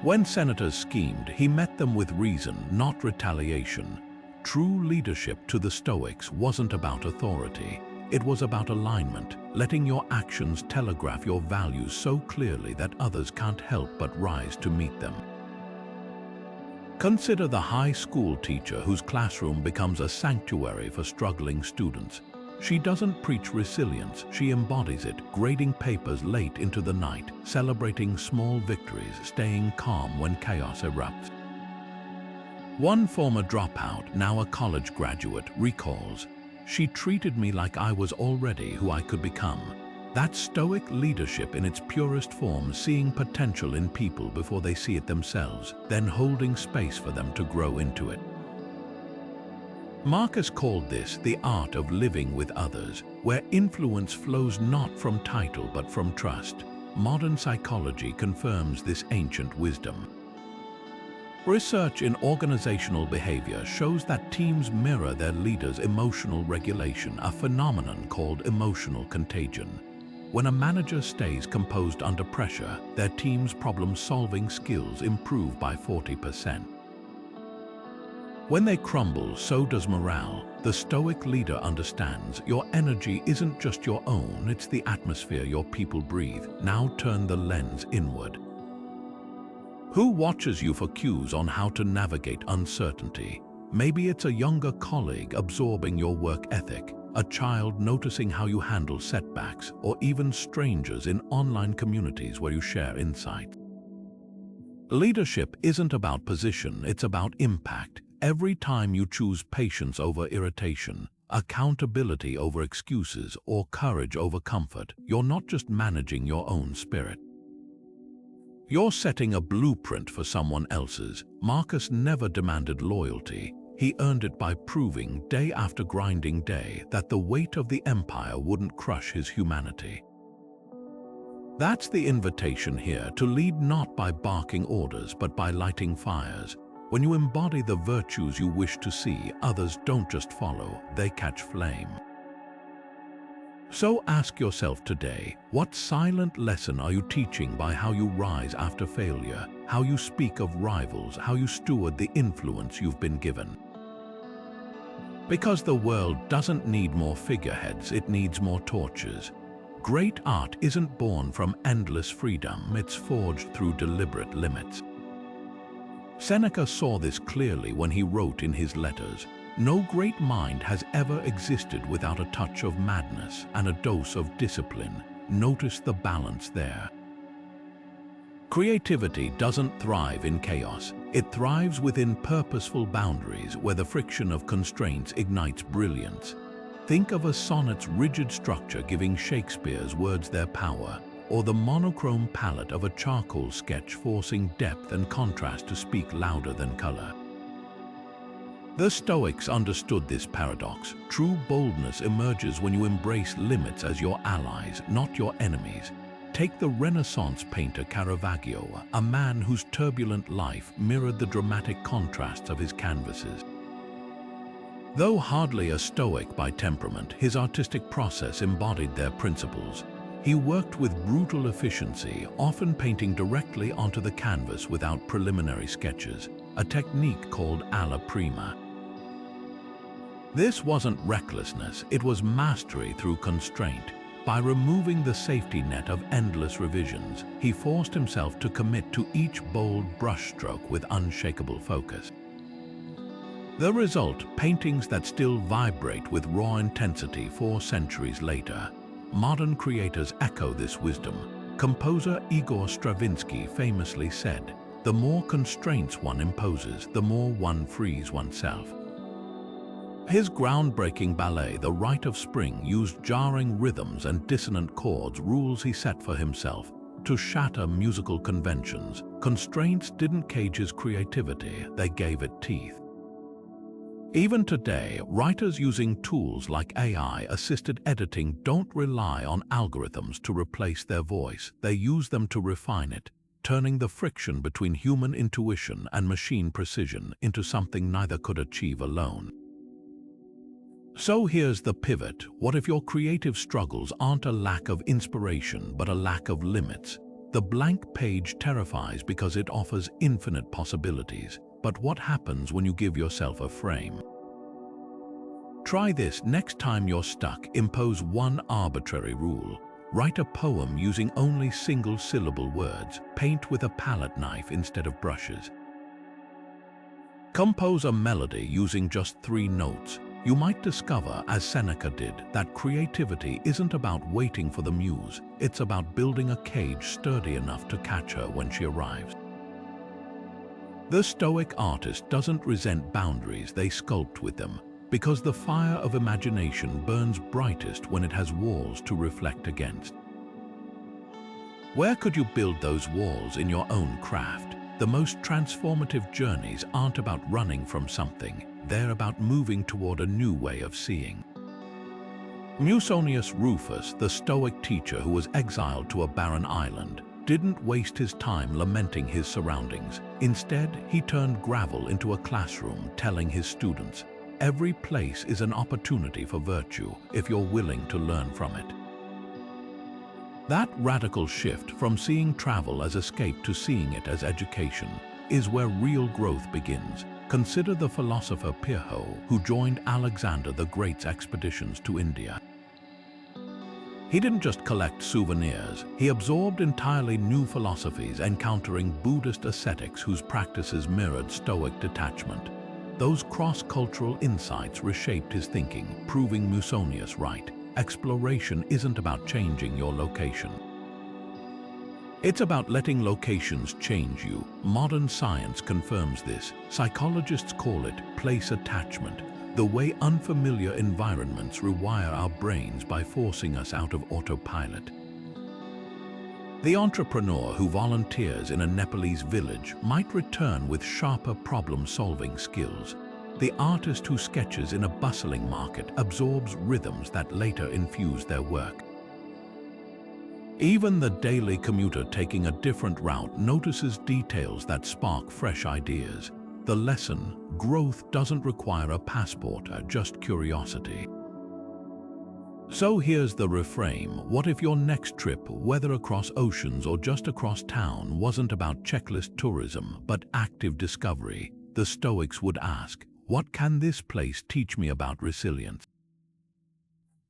When senators schemed, he met them with reason, not retaliation. True leadership to the Stoics wasn't about authority. It was about alignment, letting your actions telegraph your values so clearly that others can't help but rise to meet them. Consider the high school teacher whose classroom becomes a sanctuary for struggling students. She doesn't preach resilience, she embodies it, grading papers late into the night, celebrating small victories, staying calm when chaos erupts. One former dropout, now a college graduate, recalls, "She treated me like I was already who I could become." That's Stoic leadership in its purest form, seeing potential in people before they see it themselves, then holding space for them to grow into it. Marcus called this the art of living with others, where influence flows not from title but from trust. Modern psychology confirms this ancient wisdom. Research in organizational behavior shows that teams mirror their leaders' emotional regulation, a phenomenon called emotional contagion. When a manager stays composed under pressure, their team's problem-solving skills improve by 40%. When they crumble, so does morale. The Stoic leader understands your energy isn't just your own, it's the atmosphere your people breathe. Now turn the lens inward. Who watches you for cues on how to navigate uncertainty? Maybe it's a younger colleague absorbing your work ethic, a child noticing how you handle setbacks, or even strangers in online communities where you share insight. Leadership isn't about position, it's about impact. every time you choose patience over irritation, accountability over excuses, or courage over comfort, you're not just managing your own spirit. You're setting a blueprint for someone else's. Marcus never demanded loyalty. He earned it by proving, day after grinding day, that the weight of the empire wouldn't crush his humanity. That's the invitation here, to lead not by barking orders, but by lighting fires. When you embody the virtues you wish to see, others don't just follow, they catch flame. So ask yourself today, what silent lesson are you teaching by how you rise after failure, how you speak of rivals, how you steward the influence you've been given? Because the world doesn't need more figureheads, it needs more torches. Great art isn't born from endless freedom, it's forged through deliberate limits. Seneca saw this clearly when he wrote in his letters, "No great mind has ever existed without a touch of madness and a dose of discipline." Notice the balance there. Creativity doesn't thrive in chaos. It thrives within purposeful boundaries where the friction of constraints ignites brilliance. Think of a sonnet's rigid structure giving Shakespeare's words their power, or the monochrome palette of a charcoal sketch forcing depth and contrast to speak louder than color. The Stoics understood this paradox. True boldness emerges when you embrace limits as your allies, not your enemies. Take the Renaissance painter Caravaggio, a man whose turbulent life mirrored the dramatic contrasts of his canvases. Though hardly a Stoic by temperament, his artistic process embodied their principles. He worked with brutal efficiency, often painting directly onto the canvas without preliminary sketches, a technique called alla prima. This wasn't recklessness, it was mastery through constraint. By removing the safety net of endless revisions, he forced himself to commit to each bold brushstroke with unshakable focus. The result, paintings that still vibrate with raw intensity 4 centuries later. Modern creators echo this wisdom. Composer Igor Stravinsky famously said, "The more constraints one imposes, the more one frees oneself." His groundbreaking ballet, The Rite of Spring, used jarring rhythms and dissonant chords, rules he set for himself, to shatter musical conventions. Constraints didn't cage his creativity, they gave it teeth. Even today, writers using tools like AI-assisted editing don't rely on algorithms to replace their voice. They use them to refine it, turning the friction between human intuition and machine precision into something neither could achieve alone. So here's the pivot. What if your creative struggles aren't a lack of inspiration, but a lack of limits? The blank page terrifies because it offers infinite possibilities. But what happens when you give yourself a frame? Try this next time you're stuck. Impose one arbitrary rule. Write a poem using only single-syllable words. Paint with a palette knife instead of brushes. Compose a melody using just 3 notes. You might discover, as Seneca did, that creativity isn't about waiting for the muse. It's about building a cage sturdy enough to catch her when she arrives. The Stoic artist doesn't resent boundaries, they sculpt with them, because the fire of imagination burns brightest when it has walls to reflect against. Where could you build those walls in your own craft? The most transformative journeys aren't about running from something, they're about moving toward a new way of seeing. Musonius Rufus, the Stoic teacher who was exiled to a barren island, didn't waste his time lamenting his surroundings. Instead, he turned gravel into a classroom, telling his students, "Every place is an opportunity for virtue if you're willing to learn from it." That radical shift from seeing travel as escape to seeing it as education is where real growth begins. Consider the philosopher Pyrrho, who joined Alexander the Great's expeditions to India. He didn't just collect souvenirs, he absorbed entirely new philosophies, encountering Buddhist ascetics whose practices mirrored Stoic detachment. Those cross-cultural insights reshaped his thinking, proving Musonius right. Exploration isn't about changing your location. It's about letting locations change you. Modern science confirms this. Psychologists call it place attachment, the way unfamiliar environments rewire our brains by forcing us out of autopilot. The entrepreneur who volunteers in a Nepalese village might return with sharper problem-solving skills. The artist who sketches in a bustling market absorbs rhythms that later infuse their work. Even the daily commuter taking a different route notices details that spark fresh ideas. The lesson: growth doesn't require a passport, just curiosity. So here's the refrain: what if your next trip, whether across oceans or just across town, wasn't about checklist tourism, but active discovery? The Stoics would ask, what can this place teach me about resilience?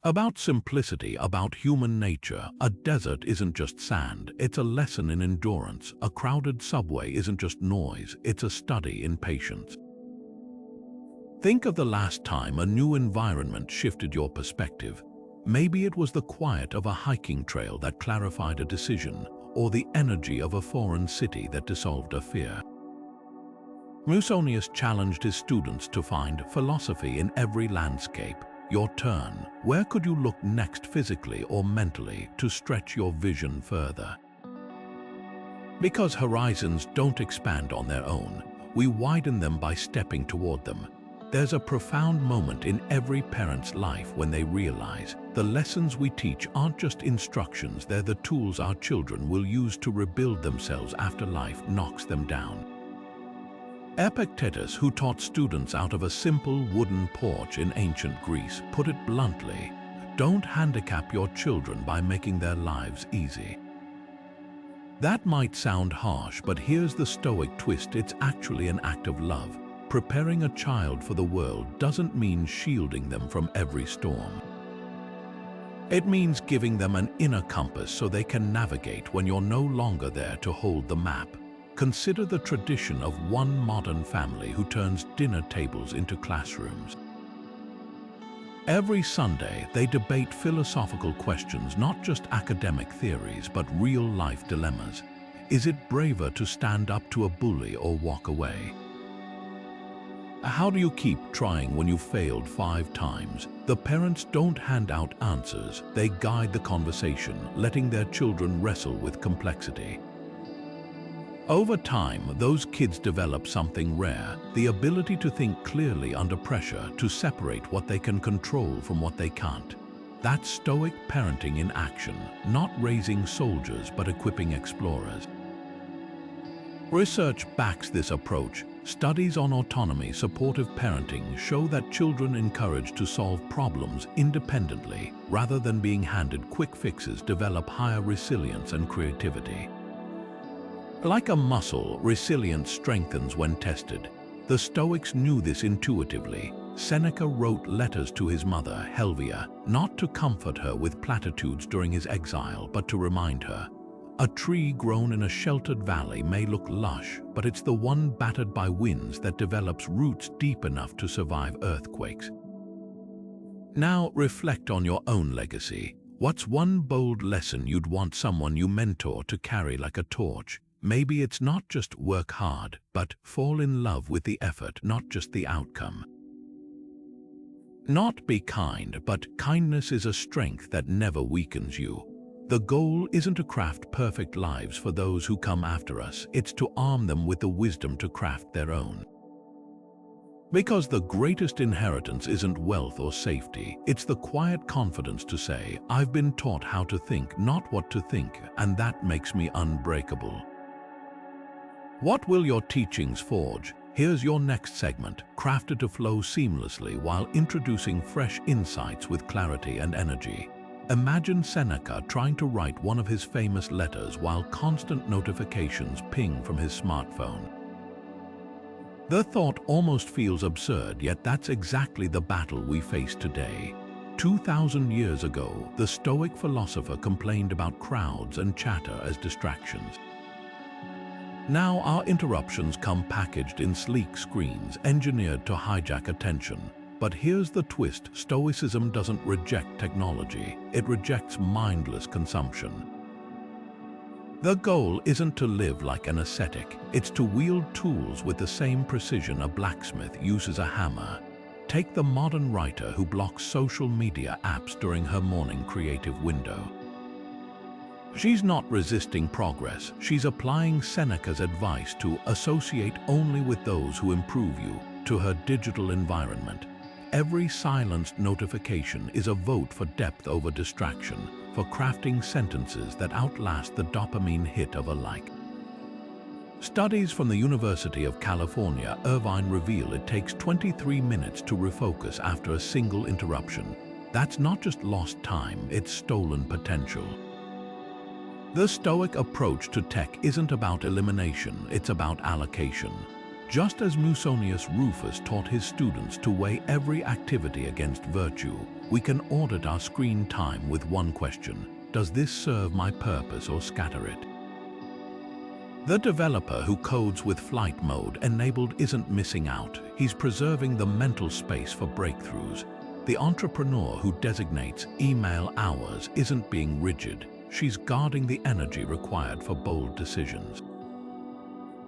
About simplicity, about human nature. A desert isn't just sand, it's a lesson in endurance. A crowded subway isn't just noise, it's a study in patience. Think of the last time a new environment shifted your perspective. Maybe it was the quiet of a hiking trail that clarified a decision, or the energy of a foreign city that dissolved a fear. Musonius challenged his students to find philosophy in every landscape. Your turn. Where could you look next, physically or mentally, to stretch your vision further? Because horizons don't expand on their own, we widen them by stepping toward them. There's a profound moment in every parent's life when they realize the lessons we teach aren't just instructions, they're the tools our children will use to rebuild themselves after life knocks them down. Epictetus, who taught students out of a simple wooden porch in ancient Greece, put it bluntly: don't handicap your children by making their lives easy. That might sound harsh, but here's the Stoic twist: it's actually an act of love. Preparing a child for the world doesn't mean shielding them from every storm. It means giving them an inner compass so they can navigate when you're no longer there to hold the map. Consider the tradition of one modern family who turns dinner tables into classrooms. Every Sunday, they debate philosophical questions, not just academic theories, but real-life dilemmas. Is it braver to stand up to a bully or walk away? How do you keep trying when you've failed 5 times? The parents don't hand out answers, they guide the conversation, letting their children wrestle with complexity. Over time, those kids develop something rare: the ability to think clearly under pressure, to separate what they can control from what they can't. That's Stoic parenting in action, not raising soldiers but equipping explorers. Research backs this approach. Studies on autonomy, supportive parenting show that children encouraged to solve problems independently, rather than being handed quick fixes, develop higher resilience and creativity. Like a muscle, resilience strengthens when tested. The Stoics knew this intuitively. Seneca wrote letters to his mother, Helvia, not to comfort her with platitudes during his exile, but to remind her: a tree grown in a sheltered valley may look lush, but it's the one battered by winds that develops roots deep enough to survive earthquakes. Now reflect on your own legacy. What's one bold lesson you'd want someone you mentor to carry like a torch? Maybe it's not just work hard, but fall in love with the effort, not just the outcome. Not be kind, but kindness is a strength that never weakens you. The goal isn't to craft perfect lives for those who come after us, it's to arm them with the wisdom to craft their own. Because the greatest inheritance isn't wealth or safety, it's the quiet confidence to say, I've been taught how to think, not what to think, and that makes me unbreakable. What will your teachings forge? Here's your next segment, crafted to flow seamlessly while introducing fresh insights with clarity and energy. Imagine Seneca trying to write one of his famous letters while constant notifications ping from his smartphone. The thought almost feels absurd, yet that's exactly the battle we face today. 2,000 years ago, the Stoic philosopher complained about crowds and chatter as distractions. Now our interruptions come packaged in sleek screens, engineered to hijack attention. But here's the twist: Stoicism doesn't reject technology, it rejects mindless consumption. The goal isn't to live like an ascetic, it's to wield tools with the same precision a blacksmith uses a hammer. Take the modern writer who blocks social media apps during her morning creative window. She's not resisting progress, she's applying Seneca's advice to associate only with those who improve you to her digital environment. Every silenced notification is a vote for depth over distraction, for crafting sentences that outlast the dopamine hit of a like. Studies from the University of California, Irvine reveal it takes 23 minutes to refocus after a single interruption. That's not just lost time, it's stolen potential. The Stoic approach to tech isn't about elimination, it's about allocation. Just as Musonius Rufus taught his students to weigh every activity against virtue, we can audit our screen time with one question: does this serve my purpose or scatter it? The developer who codes with flight mode enabled isn't missing out, he's preserving the mental space for breakthroughs. The entrepreneur who designates email hours isn't being rigid, she's guarding the energy required for bold decisions.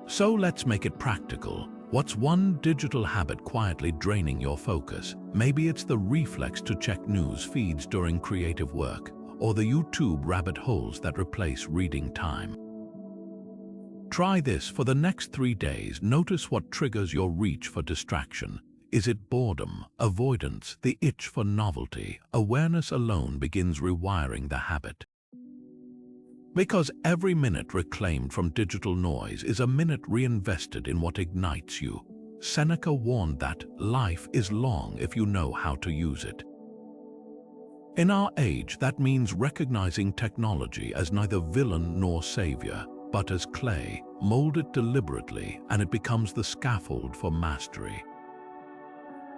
So let's make it practical. What's one digital habit quietly draining your focus? Maybe it's the reflex to check news feeds during creative work, or the YouTube rabbit holes that replace reading time. Try this for the next 3 days. Notice what triggers your reach for distraction. Is it boredom, avoidance, the itch for novelty? Awareness alone begins rewiring the habit. Because every minute reclaimed from digital noise is a minute reinvested in what ignites you. Seneca warned that life is long if you know how to use it. In our age, that means recognizing technology as neither villain nor savior, but as clay. Mold it deliberately, and it becomes the scaffold for mastery.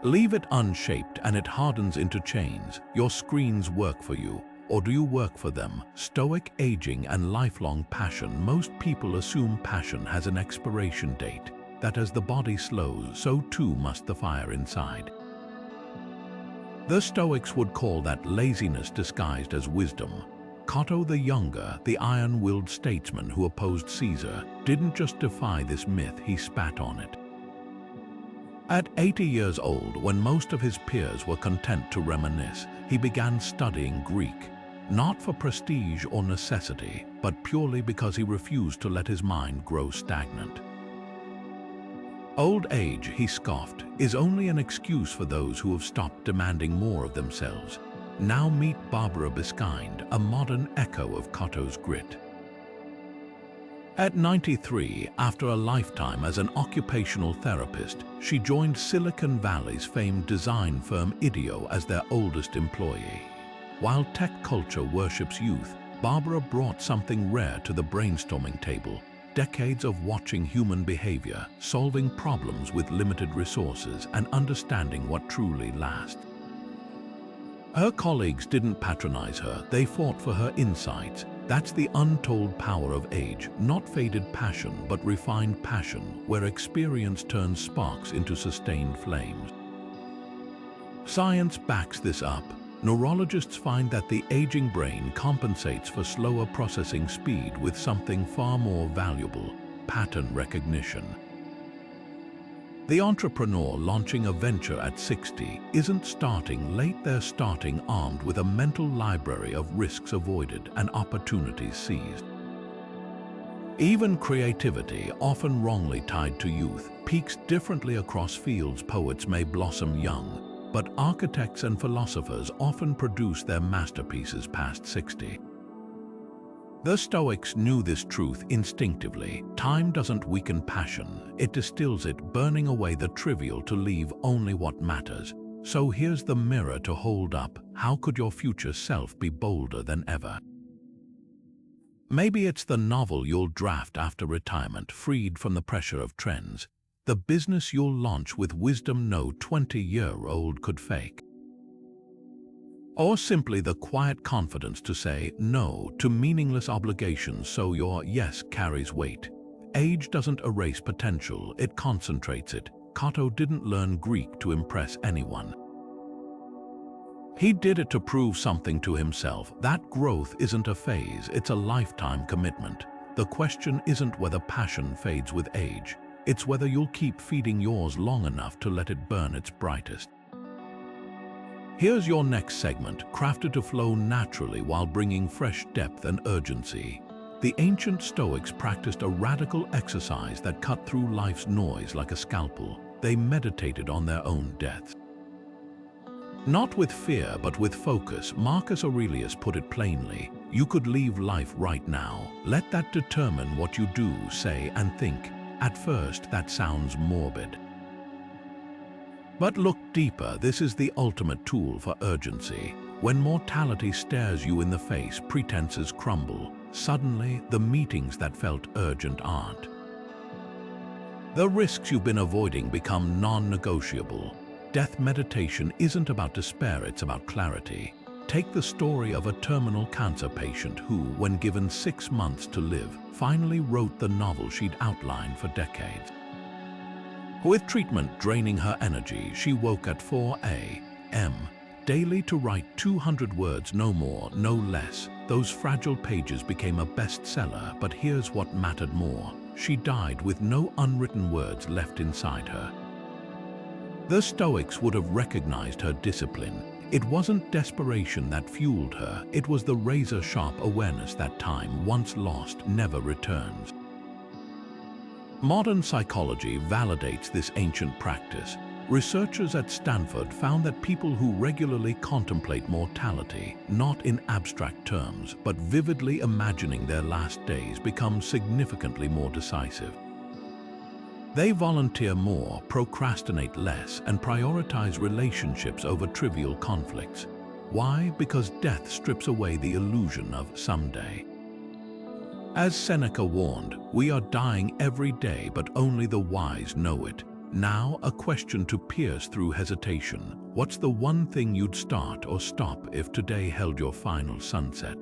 Leave it unshaped and it hardens into chains. Your screens work for you, or do you work for them? Stoic aging and lifelong passion. Most people assume passion has an expiration date, that as the body slows, so too must the fire inside. The Stoics would call that laziness disguised as wisdom. Cato the Younger, the iron-willed statesman who opposed Caesar, didn't just defy this myth, he spat on it. At 80 years old, when most of his peers were content to reminisce, he began studying Greek. Not for prestige or necessity, but purely because he refused to let his mind grow stagnant. Old age, he scoffed, is only an excuse for those who have stopped demanding more of themselves. Now meet Barbara Biskind, a modern echo of Cato's grit. At 93, after a lifetime as an occupational therapist, she joined Silicon Valley's famed design firm IDEO as their oldest employee. While tech culture worships youth, Barbara brought something rare to the brainstorming table: decades of watching human behavior, solving problems with limited resources, and understanding what truly lasts. Her colleagues didn't patronize her, they fought for her insights. That's the untold power of age, not faded passion, but refined passion, where experience turns sparks into sustained flames. Science backs this up. Neurologists find that the aging brain compensates for slower processing speed with something far more valuable: pattern recognition. The entrepreneur launching a venture at 60 isn't starting late, they're starting armed with a mental library of risks avoided and opportunities seized. Even creativity, often wrongly tied to youth, peaks differently across fields. Poets may blossom young, but architects and philosophers often produce their masterpieces past 60. The Stoics knew this truth instinctively. Time doesn't weaken passion, it distills it, burning away the trivial to leave only what matters. So here's the mirror to hold up. How could your future self be bolder than ever? Maybe it's the novel you'll draft after retirement, freed from the pressure of trends. The business you'll launch with wisdom no 20-year-old could fake. Or simply the quiet confidence to say no to meaningless obligations so your yes carries weight. Age doesn't erase potential, it concentrates it. Cato didn't learn Greek to impress anyone. He did it to prove something to himself. That growth isn't a phase, it's a lifetime commitment. The question isn't whether passion fades with age. It's whether you'll keep feeding yours long enough to let it burn its brightest. Here's your next segment, crafted to flow naturally while bringing fresh depth and urgency. The ancient Stoics practiced a radical exercise that cut through life's noise like a scalpel. They meditated on their own deaths. Not with fear, but with focus. Marcus Aurelius put it plainly: you could leave life right now. Let that determine what you do, say, and think. At first, that sounds morbid. But look deeper. This is the ultimate tool for urgency. When mortality stares you in the face, pretenses crumble. Suddenly, the meetings that felt urgent aren't. The risks you've been avoiding become non-negotiable. Death meditation isn't about despair, it's about clarity. Take the story of a terminal cancer patient who, when given 6 months to live, finally wrote the novel she'd outlined for decades. With treatment draining her energy, she woke at 4 a.m. daily to write 200 words, no more, no less. Those fragile pages became a bestseller, but here's what mattered more. She died with no unwritten words left inside her. The Stoics would have recognized her discipline. It wasn't desperation that fueled her, it was the razor-sharp awareness that time, once lost, never returns. Modern psychology validates this ancient practice. Researchers at Stanford found that people who regularly contemplate mortality, not in abstract terms, but vividly imagining their last days, become significantly more decisive. They volunteer more, procrastinate less, and prioritize relationships over trivial conflicts. Why? Because death strips away the illusion of someday. As Seneca warned, we are dying every day, but only the wise know it. Now, a question to pierce through hesitation. What's the one thing you'd start or stop if today held your final sunset?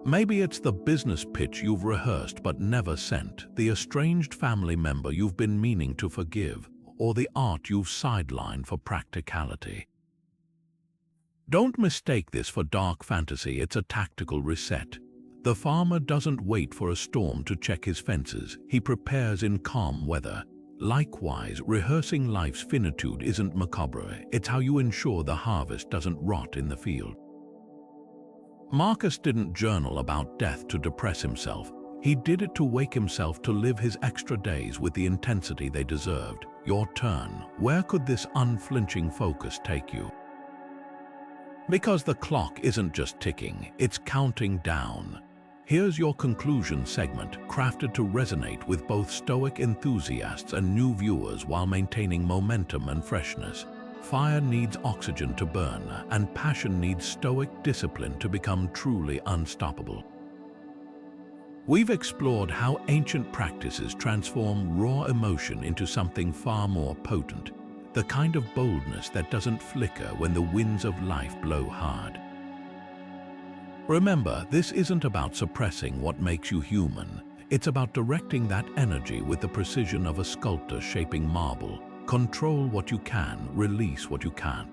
Maybe it's the business pitch you've rehearsed but never sent, the estranged family member you've been meaning to forgive, or the art you've sidelined for practicality. Don't mistake this for dark fantasy, it's a tactical reset. The farmer doesn't wait for a storm to check his fences, he prepares in calm weather. Likewise, rehearsing life's finitude isn't macabre, it's how you ensure the harvest doesn't rot in the field. Marcus didn't journal about death to depress himself. He did it to wake himself to live his extra days with the intensity they deserved. Your turn. Where could this unflinching focus take you? Because the clock isn't just ticking, it's counting down. Here's your conclusion segment, crafted to resonate with both Stoic enthusiasts and new viewers while maintaining momentum and freshness. Fire needs oxygen to burn, and passion needs Stoic discipline to become truly unstoppable. We've explored how ancient practices transform raw emotion into something far more potent, the kind of boldness that doesn't flicker when the winds of life blow hard. Remember, this isn't about suppressing what makes you human. It's about directing that energy with the precision of a sculptor shaping marble. Control what you can, release what you can't.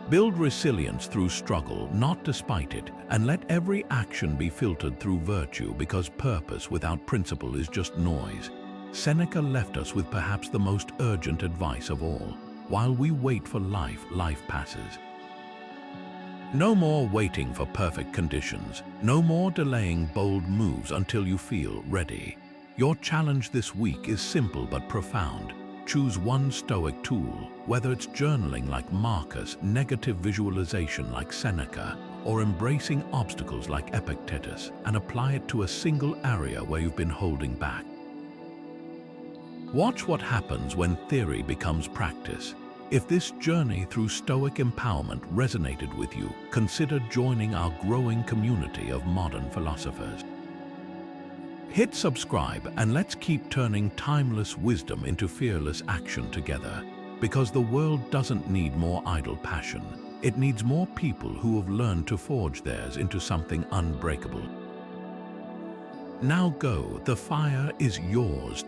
Build resilience through struggle, not despite it, and let every action be filtered through virtue, because purpose without principle is just noise. Seneca left us with perhaps the most urgent advice of all. While we wait for life, life passes. No more waiting for perfect conditions. No more delaying bold moves until you feel ready. Your challenge this week is simple but profound. Choose one Stoic tool, whether it's journaling like Marcus, negative visualization like Seneca, or embracing obstacles like Epictetus, and apply it to a single area where you've been holding back. Watch what happens when theory becomes practice. If this journey through Stoic empowerment resonated with you, consider joining our growing community of modern philosophers. Hit subscribe and let's keep turning timeless wisdom into fearless action together. Because the world doesn't need more idle passion. It needs more people who have learned to forge theirs into something unbreakable. Now go, the fire is yours.